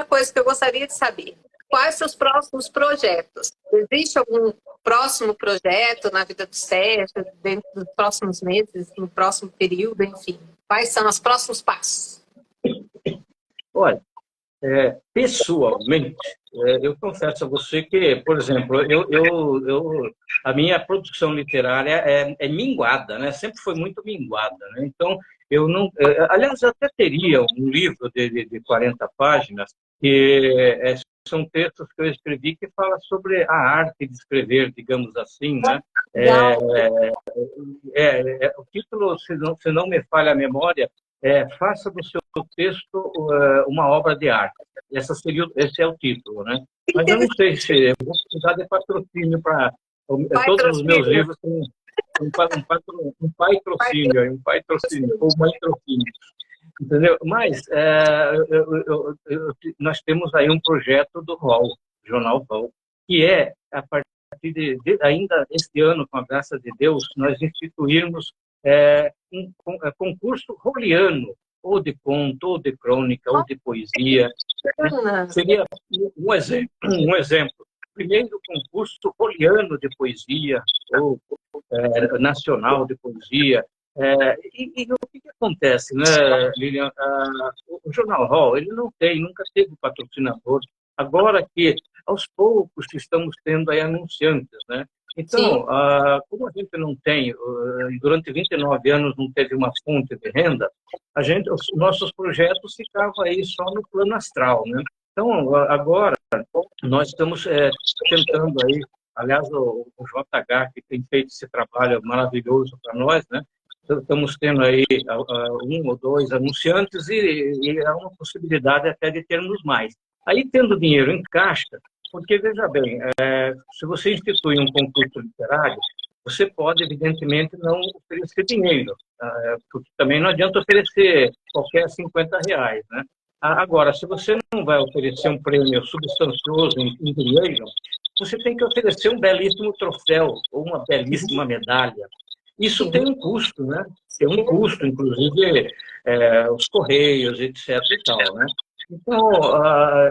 coisa que eu gostaria de saber. Quais seus próximos projetos? Existe algum próximo projeto na vida do Sérgio, dentro dos próximos meses, no próximo período, enfim? Quais são os próximos passos? Olha, pessoalmente, eu confesso a você que, por exemplo, a minha produção literária é minguada, né? Sempre foi muito minguada, né? Então, eu não... aliás, eu até teria um livro de 40 páginas, que são textos que eu escrevi que fala sobre a arte de escrever, digamos assim, né? O título, se não me falha a memória, Faça do seu texto uma obra de arte. Esse é o título, né? Mas eu não sei se eu vou precisar de patrocínio para... Todos os meus livros têm um patrocínio, ou mãe trocínio. Entendeu? Mas nós temos aí um projeto do ROL, Jornal ROL, que é, a partir ainda este ano, com a graça de Deus, nós instituirmos um concurso roliano, ou de conto, ou de crônica, ou de poesia. Né? Seria um exemplo. Primeiro concurso roliano de poesia, ou nacional de poesia. E o que acontece, né, Lilian? O Jornal Hall, ele nunca teve patrocinador. Agora que, aos poucos, estamos tendo aí anunciantes, né? Então, como a gente não tem, durante 29 anos não teve uma fonte de renda, os nossos projetos ficavam aí só no plano astral, né? Então, agora, nós estamos tentando aí, aliás, o JH, que tem feito esse trabalho maravilhoso para nós, né? Estamos tendo aí um ou dois anunciantes e há uma possibilidade até de termos mais. Aí, tendo dinheiro em caixa, porque, veja bem, se você institui um concurso literário, você pode, evidentemente, não oferecer dinheiro, porque também não adianta oferecer qualquer R$ 50, né? Agora, se você não vai oferecer um prêmio substancioso em dinheiro, você tem que oferecer um belíssimo troféu ou uma belíssima medalha. Isso tem um custo, né? Tem um custo, inclusive os correios, etc. e tal, né? Então,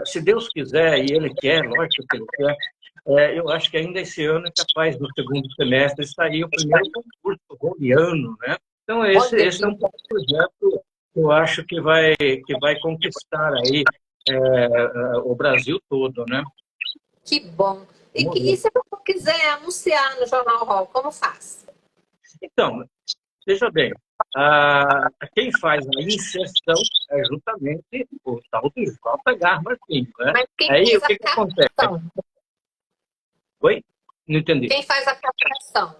se Deus quiser, e Ele quer, lógico que Ele quer, eu acho que ainda esse ano é capaz, no segundo semestre, sair o primeiro concurso roliano, né? Então, esse é um projeto que eu acho que vai conquistar aí o Brasil todo, né? Que bom. E se eu quiser anunciar no Jornal Hall, como faz? Então, veja bem, quem faz a inserção é justamente o tal do JH Martins, né? Mas quem Aí, fez o que acontece? Oi? Não entendi. Quem faz a captação?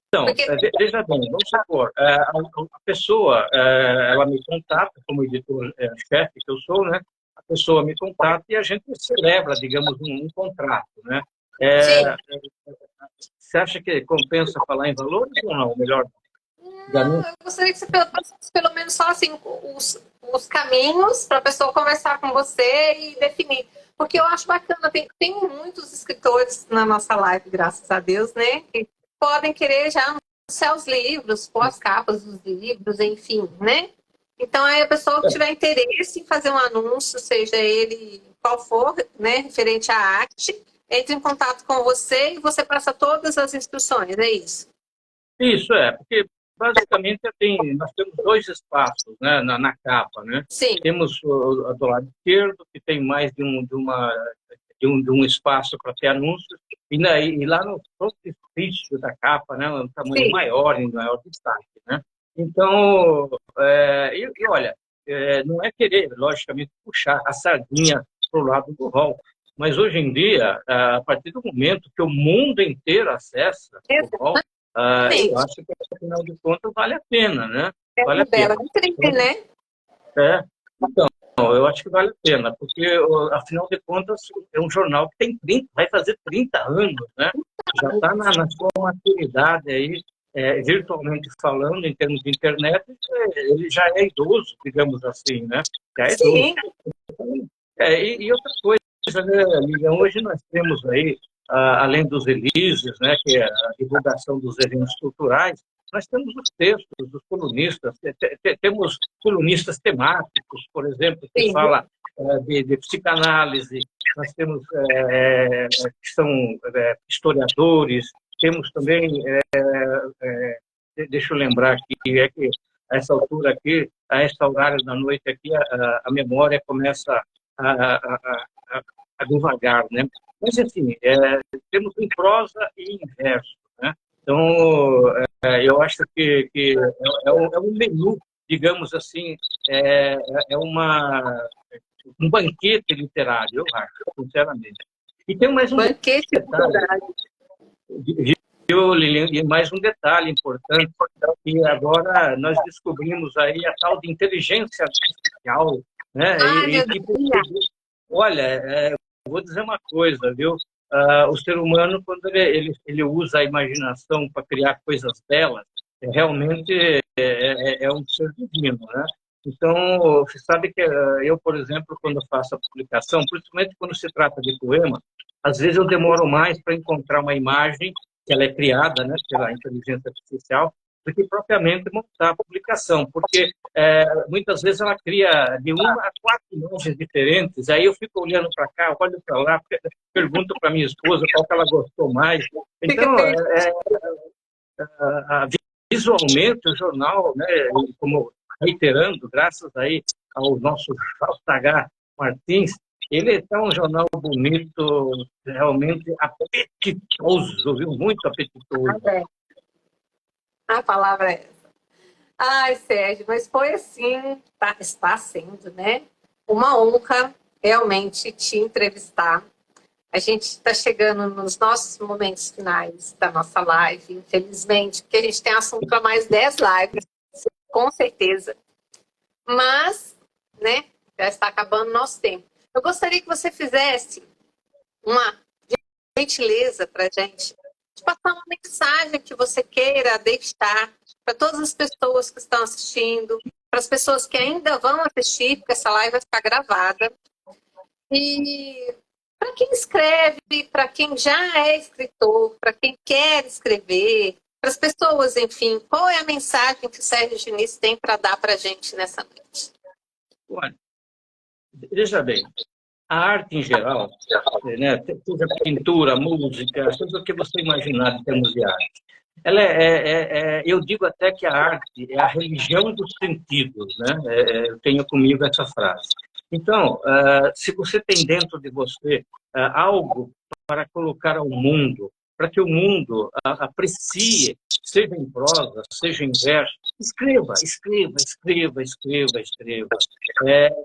Então, Porque, veja bem, vamos supor, a pessoa, ela me contata, como editor-chefe que eu sou, né? A pessoa me contata e a gente celebra, digamos, um contrato, né? sim, É, você acha que compensa falar em valores ou não? Melhor, de não, anúncio? eu gostaria que você passasse pelo menos só assim, os caminhos para a pessoa conversar com você e definir. Porque eu acho bacana, tem muitos escritores na nossa live, graças a Deus, né? Que podem querer já anunciar os livros, pôr as capas dos livros, enfim, né? Então, aí a pessoa que tiver interesse em fazer um anúncio, seja ele qual for, né, referente à arte, entre em contato com você e você passa todas as instruções, é isso? Isso porque basicamente nós temos dois espaços, né, na capa, né? Sim, Temos o do lado esquerdo, que tem mais de um espaço para ter anúncios, e lá no frontispício da capa, né, um tamanho sim. maior, em maior destaque, né? Então, olha, não é querer, logicamente, puxar a sardinha para o lado do rol, mas hoje em dia, a partir do momento que o mundo inteiro acessa o rol, eu Exatamente. acho que, afinal de contas, vale a pena, né? Vale É a bela pena. vitrine, Então, né? é, eu acho que vale a pena, porque, afinal de contas, é um jornal que tem 30, vai fazer 30 anos, né? Já está na sua maturidade aí, virtualmente falando, em termos de internet, ele já é idoso, digamos assim, né? Já é idoso. Sim, E outra coisa, né, Lilian, hoje nós temos aí, além dos releases, né, que é a divulgação dos eventos culturais, nós temos os textos dos colunistas, temos colunistas temáticos, por exemplo, que sim. fala de psicanálise, nós temos que são historiadores, temos também, deixa eu lembrar aqui, é que a essa altura aqui, a esta horário da noite aqui, a memória começa a, a, a, a devagar, né? Mas, enfim, temos em prosa e em verso, né? Então, eu acho que é um menu, digamos assim, é, é um banquete literário, eu acho, sinceramente. E tem mais um Banquete detalhe, cultural. viu, Lilian? E mais um detalhe importante, que agora nós descobrimos aí a tal de inteligência artificial, né? Ai, E meu que, Deus. olha, vou dizer uma coisa, viu? O ser humano, quando ele usa a imaginação para criar coisas belas, realmente é um ser divino, né? Então, você sabe que eu, por exemplo, quando faço a publicação, principalmente quando se trata de poema, às vezes eu demoro mais para encontrar uma imagem que ela é criada, né, pela inteligência artificial, do que propriamente montar a publicação, porque muitas vezes ela cria de uma a quatro imagens diferentes, aí eu fico olhando para cá, olho para lá, pergunto para minha esposa qual que ela gostou mais. Fica Então, perdido. visualmente, o jornal, né, como reiterando, graças aí ao nosso JH Martins, ele é um jornal bonito, realmente apetitoso, viu? Muito apetitoso. A palavra é essa. Ai, Sérgio, mas foi assim, está sendo, né? Uma honra realmente te entrevistar. A gente está chegando nos nossos momentos finais da nossa live, infelizmente, porque a gente tem assunto para mais 10 lives, com certeza. Mas, né, já está acabando o nosso tempo. Eu gostaria que você fizesse uma gentileza para a gente, de passar uma mensagem que você queira deixar para todas as pessoas que estão assistindo, para as pessoas que ainda vão assistir, porque essa live vai ficar gravada. E para quem escreve, para quem já é escritor, para quem quer escrever, para as pessoas, enfim, qual é a mensagem que o Sérgio Diniz tem para dar para a gente nessa noite? Olha, veja bem, a arte em geral, né, seja pintura, música, seja o que você imaginar em termos de arte, ela eu digo até que a arte é a religião dos sentidos, né? Eu tenho comigo essa frase. Então, se você tem dentro de você algo para colocar ao mundo, para que o mundo aprecie, seja em prosa, seja em verso, escreva, escreva, escreva, escreva, escreva.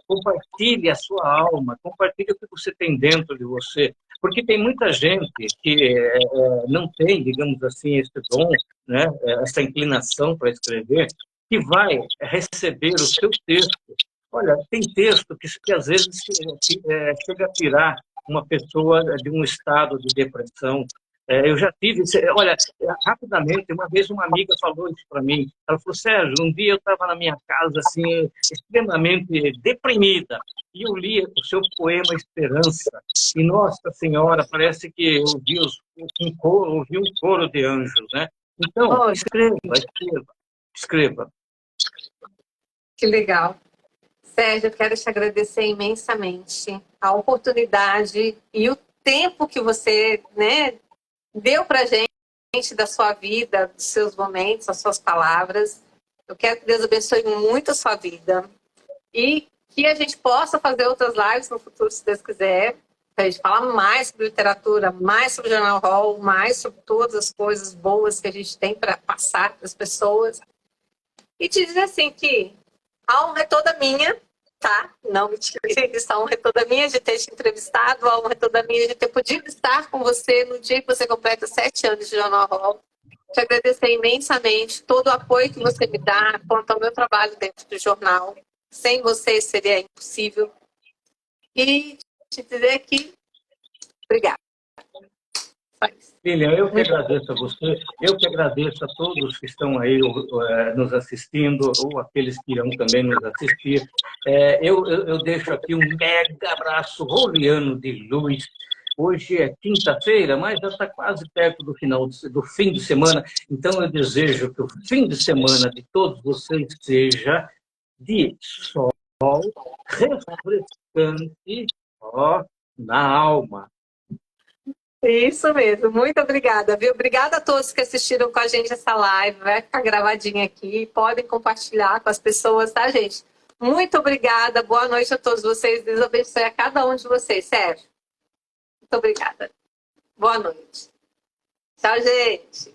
Compartilhe a sua alma, compartilhe o que você tem dentro de você, Porque tem muita gente que não tem, digamos assim, esse dom, né, essa inclinação para escrever, que vai receber o seu texto. Olha, tem texto que às vezes chega a tirar uma pessoa de um estado de depressão. Eu já tive, olha, rapidamente, uma vez uma amiga falou isso para mim. Ela falou, Sérgio, um dia eu estava na minha casa, assim, extremamente deprimida, e eu li o seu poema Esperança, e Nossa Senhora, parece que eu ouvi um coro de anjos, né? Então, Oh, escreva. que legal. Sérgio, eu quero te agradecer imensamente a oportunidade e o tempo que você, né, deu para gente da sua vida, dos seus momentos, das suas palavras. Eu quero que Deus abençoe muito a sua vida e que a gente possa fazer outras lives no futuro, se Deus quiser, para a gente falar mais sobre literatura, mais sobre Jornal Hall, mais sobre todas as coisas boas que a gente tem para passar para as pessoas. E te dizer assim que a honra é toda minha, tá? Não me tire isso, a honra é toda minha de ter te entrevistado, a honra é toda minha de ter podido estar com você no dia que você completa 7 anos de Jornal Hall. Te agradecer imensamente todo o apoio que você me dá quanto ao meu trabalho dentro do jornal. Sem você seria impossível. E te dizer que obrigada. Lilian, eu que agradeço a você, eu que agradeço a todos que estão aí nos assistindo, ou aqueles que irão também nos assistir. Eu deixo aqui um mega abraço roliano de luz. Hoje é quinta-feira, mas já está quase perto do fim de semana, então eu desejo que o fim de semana de todos vocês seja de sol refrescante, ó, na alma. Isso mesmo, muito obrigada, viu? Obrigada a todos que assistiram com a gente essa live, vai ficar gravadinha aqui, podem compartilhar com as pessoas, tá, gente? Muito obrigada, boa noite a todos vocês, Deus abençoe a cada um de vocês, Sérgio. Muito obrigada. Boa noite. Tchau, gente.